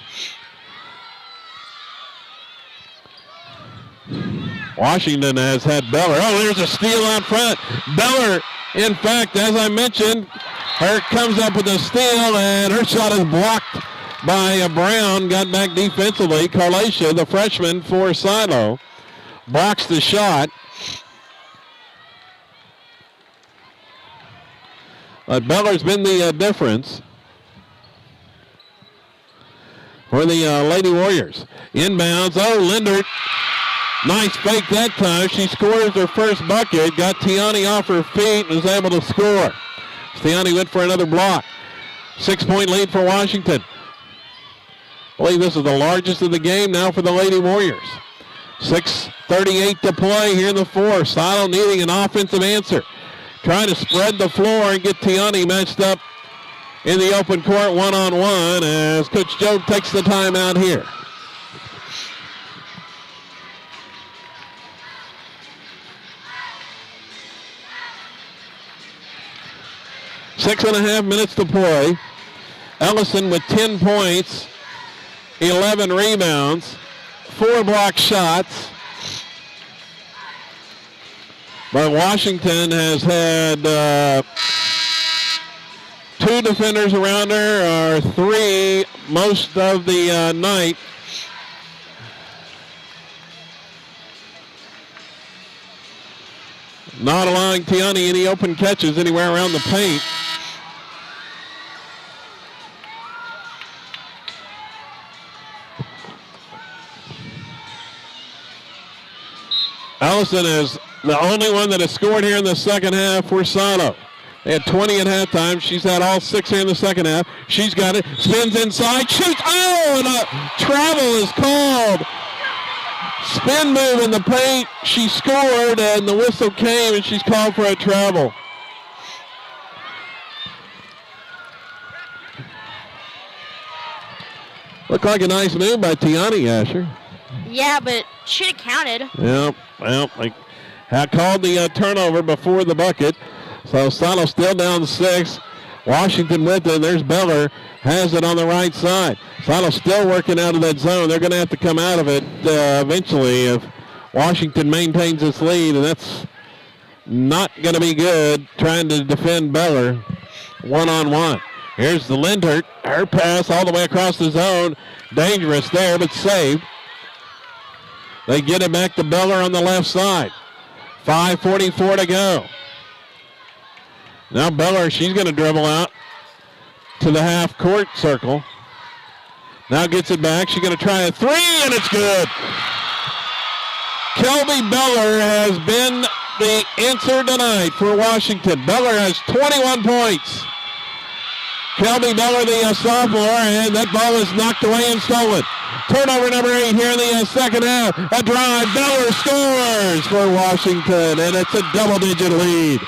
Washington has had Beller. Oh, there's a steal out front. Beller, in fact, as I mentioned, her comes up with a steal, and her shot is blocked by Brown. Got back defensively. Carlacia, the freshman for Silo, blocks the shot. But Beller's been the difference for the Lady Warriors. Inbounds. Oh, Linder. Nice fake that time. She scores her first bucket. Got Tiani off her feet and was able to score. Tiani went for another block. 6-point lead for Washington. I believe this is the largest of the game now for the Lady Warriors. 6:38 to play here in the fourth. Silo needing an offensive answer. Trying to spread the floor and get Tiani matched up in the open court one-on-one as Coach Joe takes the timeout here. Six and a half minutes to play. Ellison with 10 points, 11 rebounds, 4 block shots. But Washington has had 2 defenders around her, or 3 most of the night. not allowing Tiani any open catches anywhere around the paint. Allison is the only one that has scored here in the second half for Silo. They had 20 at halftime. She's had all 6 here in the second half. She's got it. Spins inside. Shoots. Oh, and a travel is called. Spin move in the paint. She scored, and the whistle came, and she's called for a travel. Looked like a nice move by Tiani Asher. Yeah, but it should have counted. Yep. Well, they had called the turnover before the bucket. So Silo still down 6. Washington with it. There's Beller. Has it on the right side. Silo still working out of that zone. They're going to have to come out of it eventually if Washington maintains this lead, and that's not going to be good trying to defend Beller one-on-one. Here's the Lindert. Her pass all the way across the zone. Dangerous there, but saved. They get it back to Beller on the left side. 5:44 to go. Now Beller, she's going to dribble out to the half court circle. Now gets it back. She's going to try a 3, and it's good. Kelby Beller has been the answer tonight for Washington. Beller has 21 points. Kelby Beller, the sophomore, and that ball is knocked away and stolen. Turnover number 8 here in the second half. A drive. Beller scores for Washington, and it's a double-digit lead.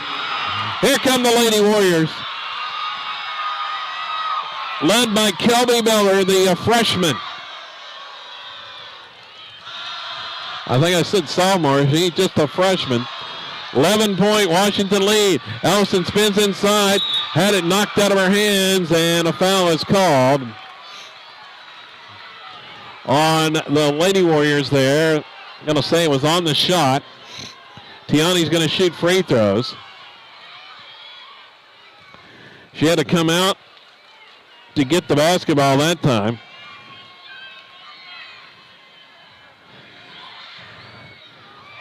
Here come the Lady Warriors. Led by Kelby Beller, the freshman. I think I said sophomore. She's just a freshman. 11-point Washington lead. Ellison spins inside. Had it knocked out of her hands, and a foul is called on the Lady Warriors there. I'm going to say it was on the shot. Tiani's going to shoot free throws. She had to come out to get the basketball that time.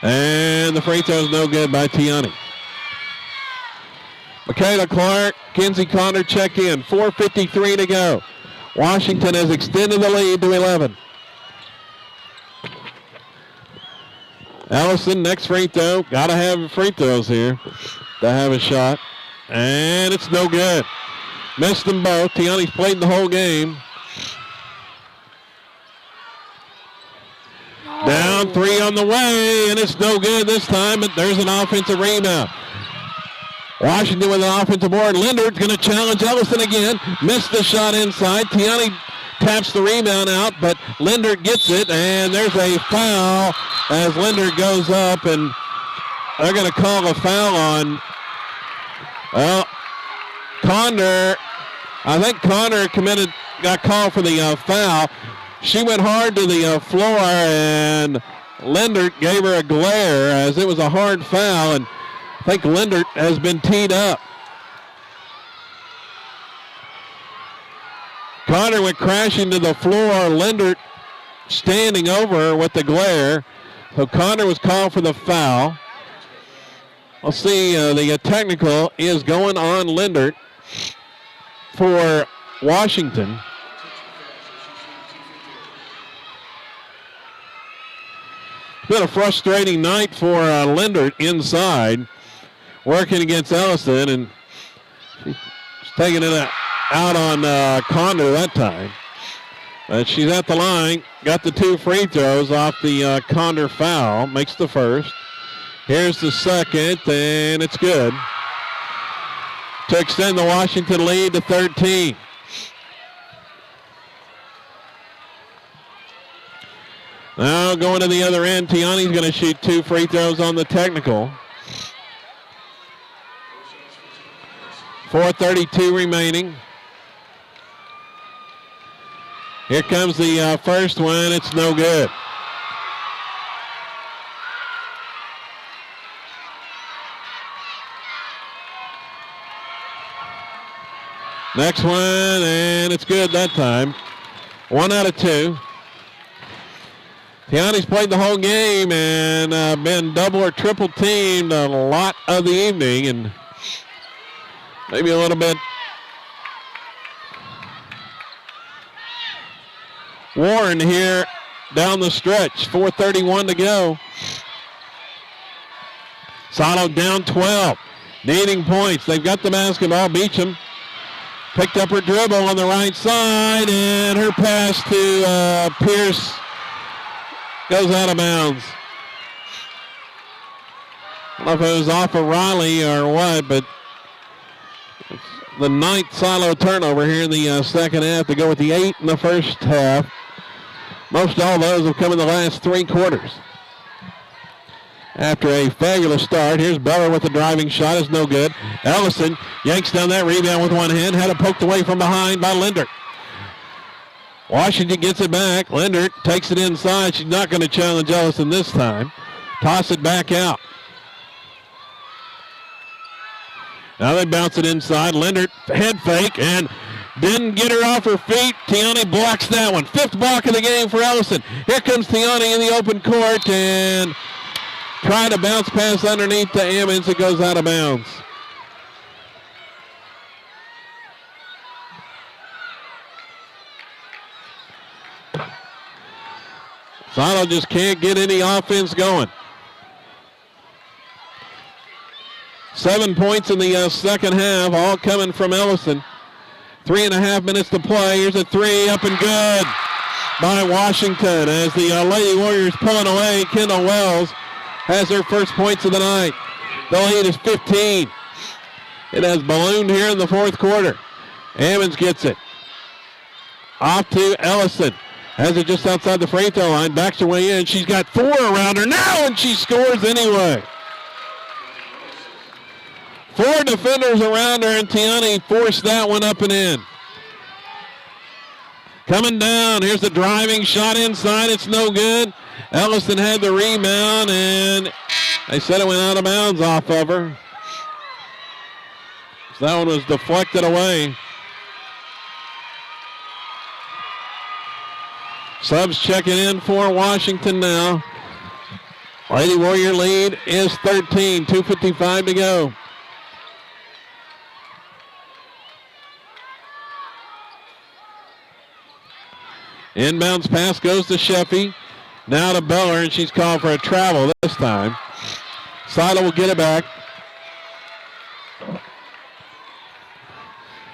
And the free throw is no good by Tiani. Michaela Clark, Kenzie Connor check in. 4:53 to go. Washington has extended the lead to 11. Allison, next free throw. Got to have free throws here to have a shot. And it's no good. Missed them both. Tiani's played the whole game. Down 3 on the way, and it's no good this time, but there's an offensive rebound. Washington with an offensive board. Lindert's going to challenge Ellison again. Missed the shot inside. Tiani taps the rebound out, but Lindert gets it, and there's a foul as Lindert goes up, and they're going to call a foul on Connor. I think Connor got called for the foul. She went hard to the floor, and Lindert gave her a glare as it was a hard foul, and I think Lindert has been teed up. Connor went crashing to the floor. Lindert standing over her with the glare. So Connor was called for the foul. We'll see, the technical is going on Lindert for Washington. It's been a frustrating night for Lindert inside, working against Ellison, and she's taking it out on Condor that time. But she's at the line, got the 2 free throws off the Condor foul, makes the first. Here's the second, and it's good to extend the Washington lead to 13. Now going to the other end, Tiani's going to shoot 2 free throws on the technical. 4:32 remaining. Here comes the first one. It's no good. Next one, and it's good that time. 1 out of 2. Tiani's played the whole game and been double or triple teamed a lot of the evening, and maybe a little bit worn here down the stretch. 4:31 to go. Silo down 12, needing points. They've got the basketball. Beecham picked up her dribble on the right side, and her pass to Pierce goes out of bounds. I don't know if it was off of Riley or what, but it's the 9th Silo turnover here in the second half to go with the 8 in the first half. Most all those have come in the last 3 quarters. After a fabulous start, here's Beller with the driving shot. It's no good. Ellison yanks down that rebound with one hand. Had it poked away from behind by Lindert. Washington gets it back. Lindert takes it inside. She's not going to challenge Ellison this time. Toss it back out. Now they bounce it inside. Lindert head fake and didn't get her off her feet. Tiani blocks that one. 5th block of the game for Ellison. Here comes Tiani in the open court and try to bounce pass underneath to Ammons. It goes out of bounds. Silo just can't get any offense going. 7 points in the second half, all coming from Ellison. 3.5 minutes to play. Here's a 3 up and good by Washington as the Lady Warriors pulling away. Kendall Wells has her first points of the night. The lead is 15. It has ballooned here in the fourth quarter. Ammons gets it. Off to Ellison. Has it just outside the free throw line. Backs her way in. She's got 4 around her now, and she scores anyway. 4 defenders around her, and Tiani forced that one up and in. Coming down. Here's the driving shot inside. It's no good. Ellison had the rebound, and they said it went out of bounds off of her. So that one was deflected away. Subs checking in for Washington now. Lady Warrior lead is 13. 2:55 to go. Inbounds pass goes to Sheffy. Now to Beller, and she's called for a travel this time. Silo will get it back.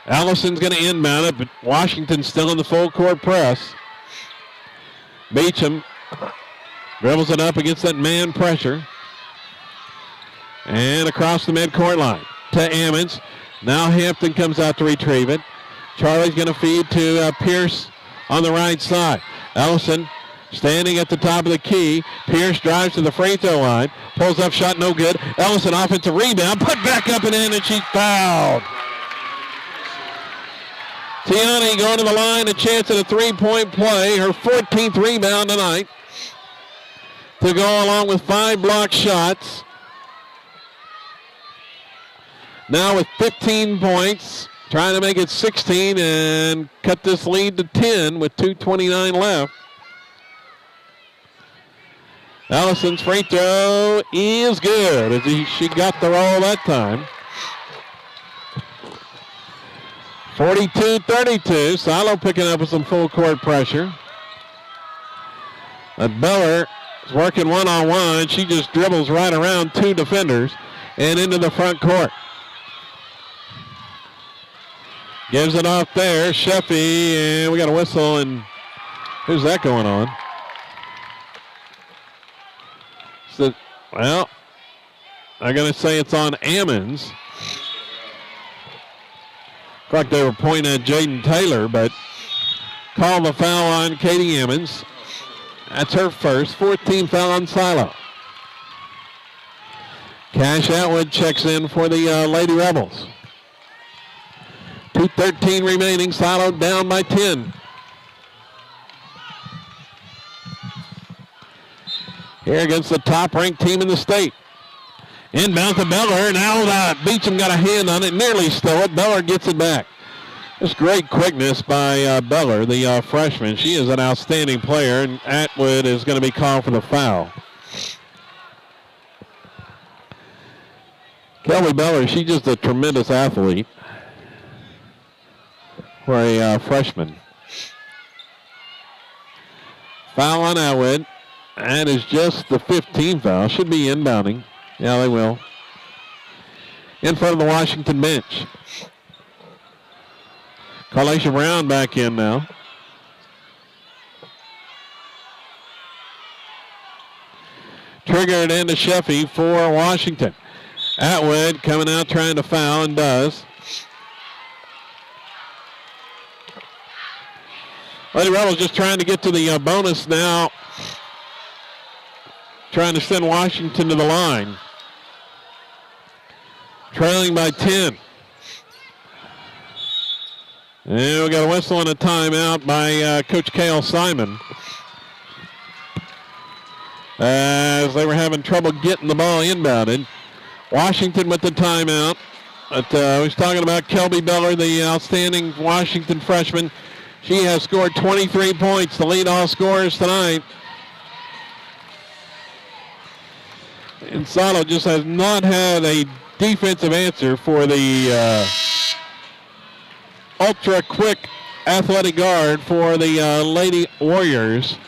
Allison's going to inbound it, but Washington's still in the full court press. Beecham dribbles it up against that man pressure. And across the midcourt line to Ammons. Now Hampton comes out to retrieve it. Charlie's going to feed to Pierce on the right side. Ellison standing at the top of the key. Pierce drives to the free throw line. Pulls up shot, no good. Ellison offensive rebound. Put back up and in, and she's fouled. Tiani going to the line, a chance at a three-point play. Her 14th rebound tonight to go along with 5 block shots. Now with 15 points, trying to make it 16 and cut this lead to 10 with 2:29 left. Allison's free throw is good as she got the roll that time. 42-32. Silo picking up with some full court pressure. But Beller is working one-on-one. She just dribbles right around 2 defenders and into the front court. Gives it off there. Sheffy, and we got a whistle, and who's that going on? So, well, I'm going to say it's on Ammons. In fact, they were pointing at Jaden Taylor, but call the foul on Katie Ammons. That's her first. 14th foul on Silo. Cash Atwood checks in for the Lady Rebels. 2:13 remaining. Silo down by 10. Here against the top-ranked team in the state. Inbound to Beller. Now Beecham got a hand on it. Nearly stole it. Beller gets it back. Just great quickness by Beller, the freshman. She is an outstanding player, and Atwood is going to be called for the foul. Kelly Beller, she's just a tremendous athlete for a freshman. Foul on Atwood. That is just the 15th foul. Should be inbounding. Yeah, they will. In front of the Washington bench. Carlisha Brown back in now. Triggered into Sheffy for Washington. Atwood coming out trying to foul and does. Lady Rebels just trying to get to the bonus now. Trying to send Washington to the line. Trailing by 10. And we got a whistle and a timeout by Coach Cale Simon. As they were having trouble getting the ball inbounded. Washington with the timeout. But we was talking about Kelby Beller, the outstanding Washington freshman. She has scored 23 points to lead all scorers tonight. And Sato just has not had a defensive answer for the ultra-quick athletic guard for the Lady Warriors.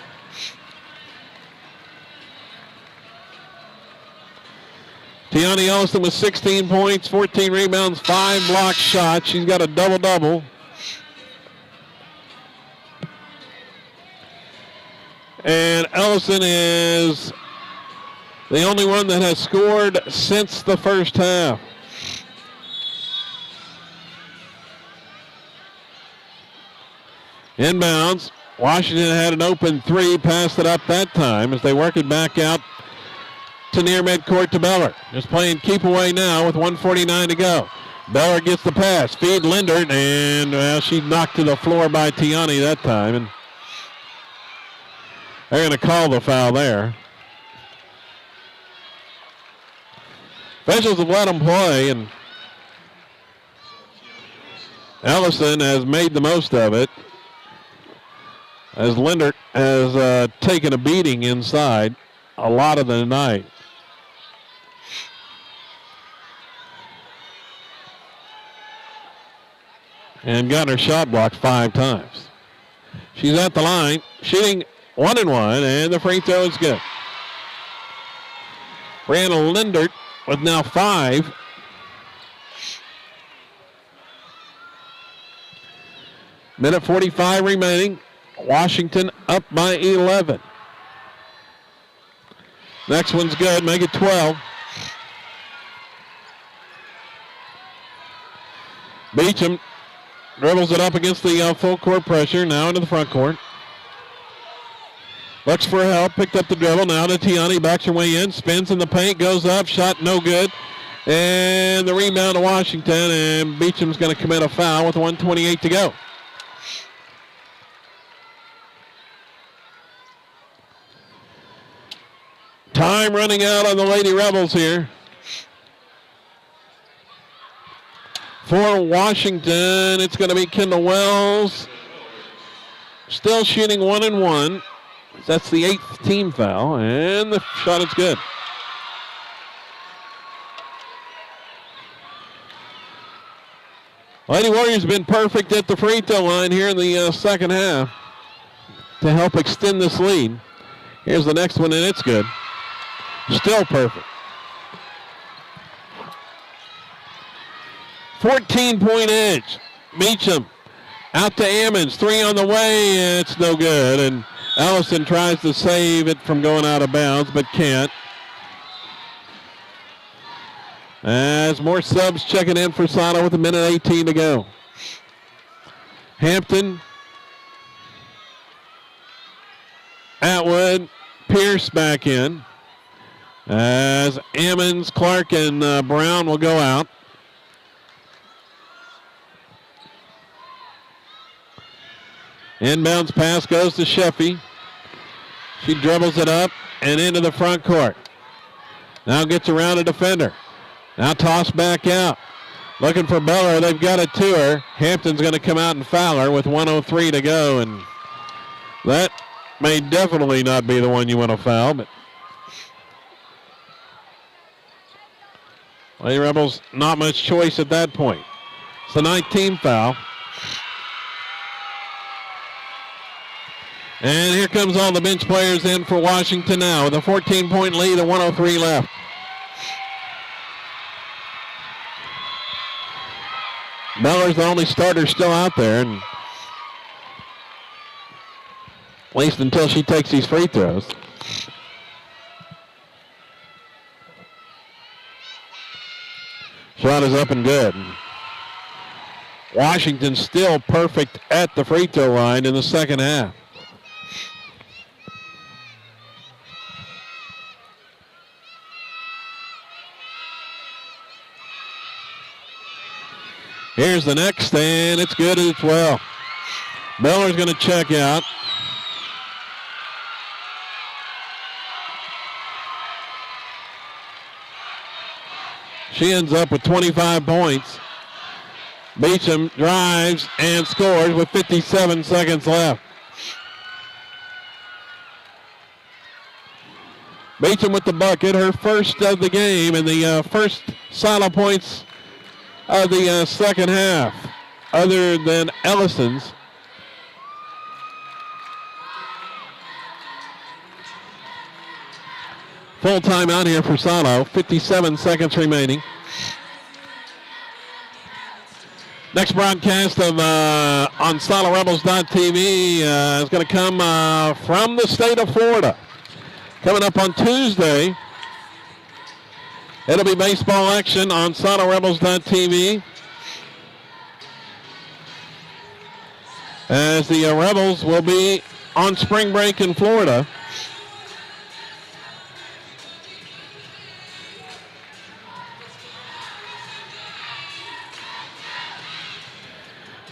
Tiani Ellison with 16 points, 14 rebounds, 5 block shots. She's got a double-double. And Ellison is the only one that has scored since the first half. Inbounds. Washington had an open three, passed it up that time as they work it back out to near midcourt to Beller. Just playing keep away now with 1:49 to go. Beller gets the pass. Feed Lindert, and well, she knocked to the floor by Tiani that time. And they're going to call the foul there. Officials have let them play, and Ellison has made the most of it as Lindert has taken a beating inside a lot of the night. And got her shot blocked 5 times. She's at the line, shooting 1 and 1, and the free throw is good. Brianna Lindert with now 5. Minute 45 remaining. Washington up by 11. Next one's good, make it 12. Beecham dribbles it up against the full court pressure, now into the front court. Looks for help, picked up the dribble, now to Tiani, backs her way in, spins in the paint, goes up, shot no good. And the rebound to Washington, and Beecham's going to commit a foul with 1:28 to go. Time running out on the Lady Rebels here. For Washington, it's going to be Kendall Wells. Still shooting 1 and 1. That's the 8th team foul, and the shot is good. Lady Warriors have been perfect at the free throw line here in the second half to help extend this lead. Here's the next one, and it's good. Still perfect. 14-point edge. Beecham out to Ammons. 3 on the way. It's no good. And Ellison tries to save it from going out of bounds, but can't. As more subs checking in for Sato with 1:18 to go. Hampton. Atwood. Pierce back in. As Ammons, Clark, and Brown will go out. Inbounds pass goes to Sheffy. She dribbles it up and into the front court. Now gets around a defender. Now toss back out. Looking for Beller. They've got it to her. Hampton's going to come out and foul her with 1:03 to go, and that may definitely not be the one you want to foul, but Lady Rebels, not much choice at that point. It's the 19th foul. And here comes all the bench players in for Washington now with a 14-point lead and 1:03 left. Beller's the only starter still out there, and at least until she takes these free throws. Shot is up and good. Washington still perfect at the free throw line in the second half. Here's the next, and it's good as well. Beller's going to check out. She ends up with 25 points. Beecham drives and scores with 57 seconds left. Beecham with the bucket, her first of the game, and the first solo points of the second half, other than Ellison's. Full time out here for Salo, 57 seconds remaining. Next broadcast of on SoloRebels.tv is going to come from the state of Florida. Coming up on Tuesday, it'll be baseball action on SoloRebels.tv as the Rebels will be on spring break in Florida.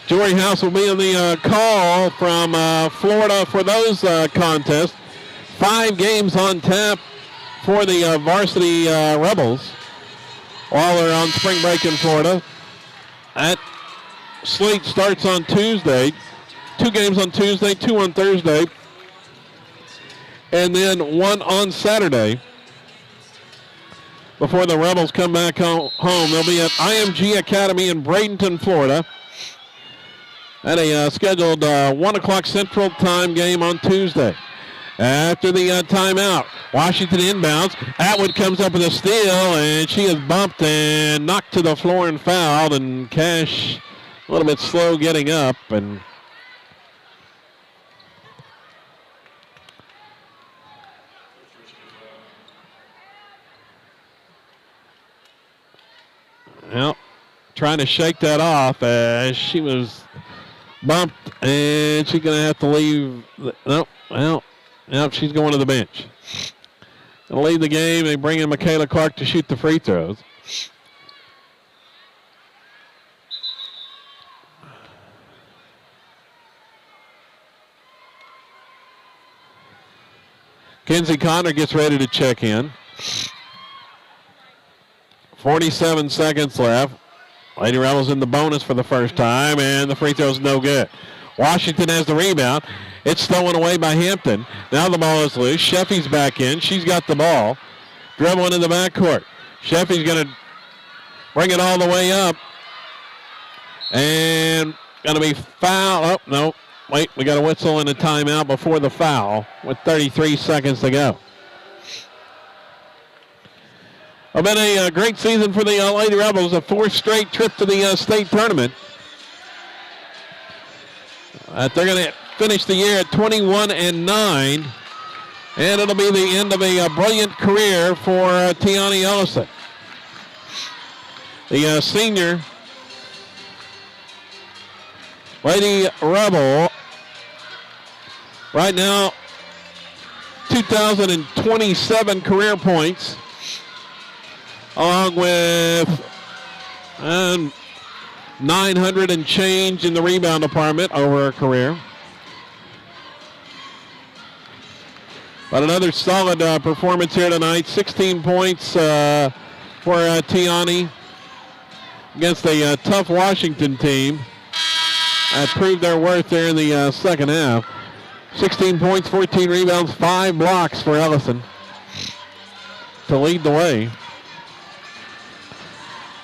Jory House will be on the call from Florida for those contests. 5 games on tap for the varsity Rebels while they're on spring break in Florida. That slate starts on Tuesday. 2 games on Tuesday, 2 on Thursday, and then 1 on Saturday before the Rebels come back home. They'll be at IMG Academy in Bradenton, Florida, at a scheduled 1 o'clock Central Time game on Tuesday. After the timeout, Washington inbounds. Atwood comes up with a steal, and she is bumped and knocked to the floor and fouled, and Cash a little bit slow getting up. And well, trying to shake that off as she was bumped, and she's going to have to leave. Nope, she's going to the bench. Going to leave the game. They bring in Michaela Clark to shoot the free throws. Kenzie Connor gets ready to check in. 47 seconds left. Lady Rebels in the bonus for the first time, and the free throw's no good. Washington has the rebound. It's stolen away by Hampton. Now the ball is loose. Sheffy's back in. She's got the ball. Dribbling in the backcourt. Sheffy's going to bring it all the way up. And going to be foul. Oh, no. Wait, we got a whistle and a timeout before the foul with 33 seconds to go. It's been a great season for the Lady Rebels. A 4th straight trip to the state tournament. They're going to finish the year at 21-9, and it'll be the end of a brilliant career for Tiani Ellison. The senior Lady Rebel, right now, 2,027 career points, along with 900 and change in the rebound department over her career. But another solid performance here tonight. 16 points for Tiani. against a tough Washington team. Proved their worth there in the second half. 16 points, 14 rebounds, 5 blocks for Ellison to lead the way.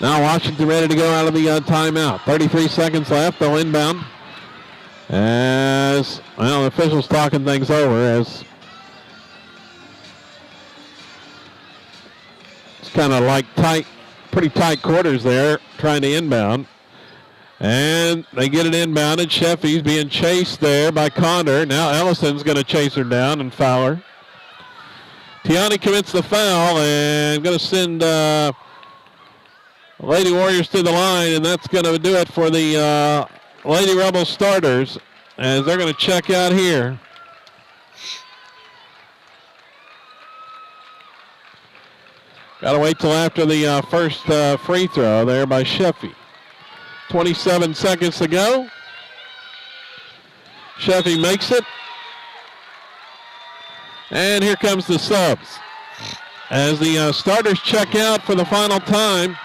Now Washington ready to go out of the timeout. 33 seconds left. They'll inbound. As, well, the officials talking things over as it's kind of like pretty tight quarters there trying to inbound. And they get it inbounded. Sheffy's being chased there by Condor. Now Ellison's going to chase her down and foul her. Tiani commits the foul and going to send Lady Warriors to the line, and that's going to do it for the Lady Rebels starters as they're going to check out here. Got to wait till after the first free throw there by Sheffy. 27 seconds to go. Sheffy makes it. And here comes the subs. As the starters check out for the final time.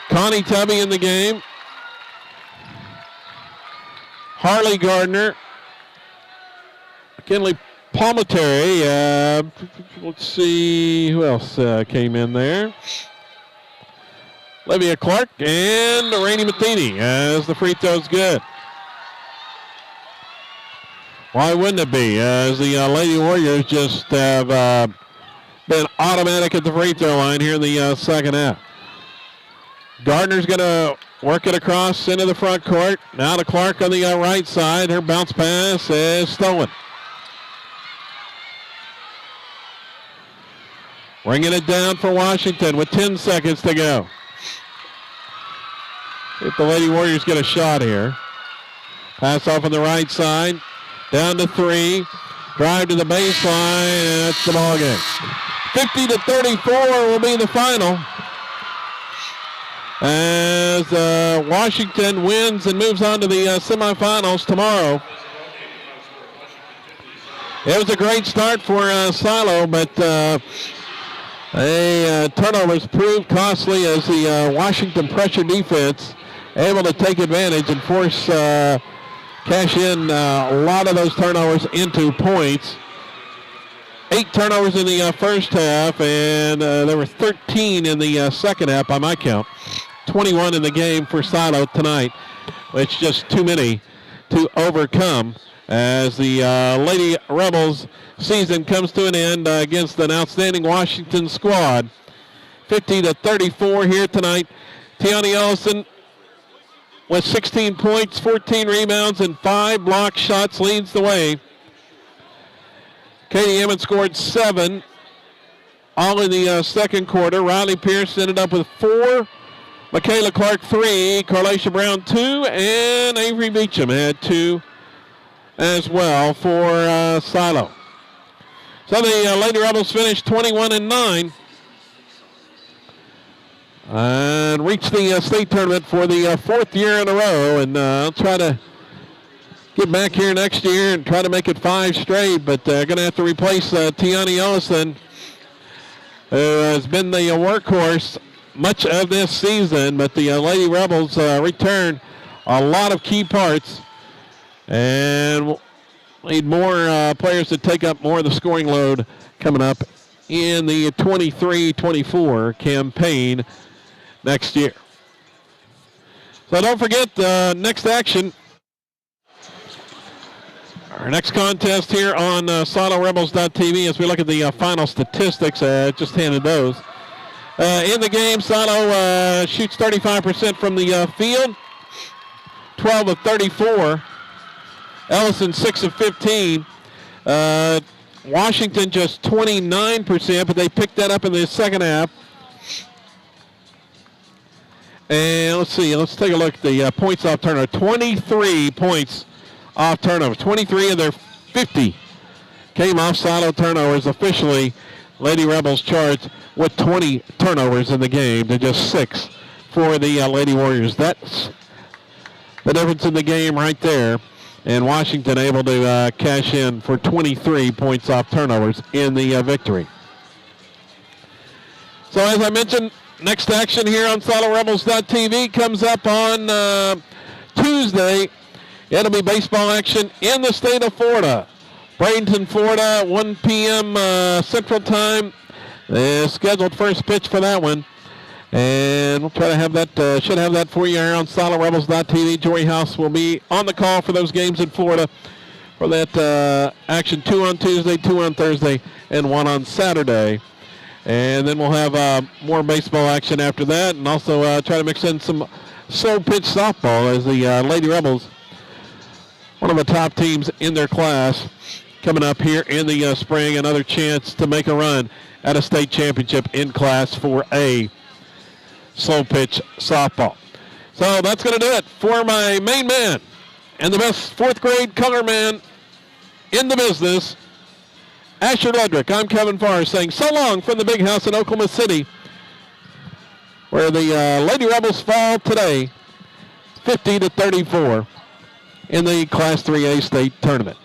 Connie Tubby in the game. Harley Gardner. Kinley Palminteri. Let's see who else came in there. Olivia Clark and Rainey Matheny as the free throw's good. Why wouldn't it be? As the Lady Warriors just have been automatic at the free throw line here in the second half. Gardner's going to work it across into the front court. Now to Clark on the right side. Her bounce pass is stolen. Bringing it down for Washington with 10 seconds to go. If the Lady Warriors get a shot here. Pass off on the right side. Down to 3. Drive to the baseline, and that's the ball game. 50-34 will be the final. As Washington wins and moves on to the semifinals tomorrow. It was a great start for Silo, but turnovers proved costly as the Washington pressure defense able to take advantage and force cash in a lot of those turnovers into points. 8 turnovers in the first half, and there were 13 in the second half by my count. 21 in the game for Silo tonight, which is just too many to overcome as the Lady Rebels season comes to an end against an outstanding Washington squad. 50-34 here tonight. Tiani Ellison with 16 points, 14 rebounds, and 5 block shots leads the way. Katie Emmett scored 7, all in the second quarter. Riley Pierce ended up with 4. Michaela Clark 3, Carlacia Brown 2, and Avery Beecham had 2 as well for Silo. So the Lady Rebels finished 21-9 and reached the state tournament for the 4th year in a row, and I'll try to get back here next year and try to make it 5 straight, but they're going to have to replace Tiani Ellison, who has been the workhorse much of this season, but the Lady Rebels return a lot of key parts and we'll need more players to take up more of the scoring load coming up in the 23-24 campaign next year. So don't forget the next action. Our next contest here on SiloRebels.tv as we look at the final statistics. Just handed those. In the game, Silo shoots 35% from the field, 12 of 34. Ellison 6 of 15. Washington just 29%, but they picked that up in the second half. And let's see, let's take a look at the points off turnover. 23 points off turnover. 23 of their 50 came off Silo turnovers. Officially, Lady Rebels charged with 20 turnovers in the game to just 6 for the Lady Warriors. That's the difference in the game right there. And Washington able to cash in for 23 points off turnovers in the victory. So as I mentioned, next action here on SoloRebels.tv comes up on Tuesday. It'll be baseball action in the state of Florida. Bradenton, Florida, 1 p.m. Central Time. The scheduled first pitch for that one. And we'll try to have that, should have that for you here on SoloRebels.tv. Jory House will be on the call for those games in Florida for that action. 2 on Tuesday, 2 on Thursday, and 1 on Saturday. And then we'll have more baseball action after that, and also try to mix in some slow pitch softball as the Lady Rebels, one of the top teams in their class, coming up here in the spring. Another chance to make a run at a state championship in Class 4A slow pitch softball. So that's going to do it for my main man and the best fourth grade color man in the business, Asher Ledrick. I'm Kevin Farr saying so long from the big house in Oklahoma City, where the Lady Rebels fall today 50-34 in the Class 3A state tournament.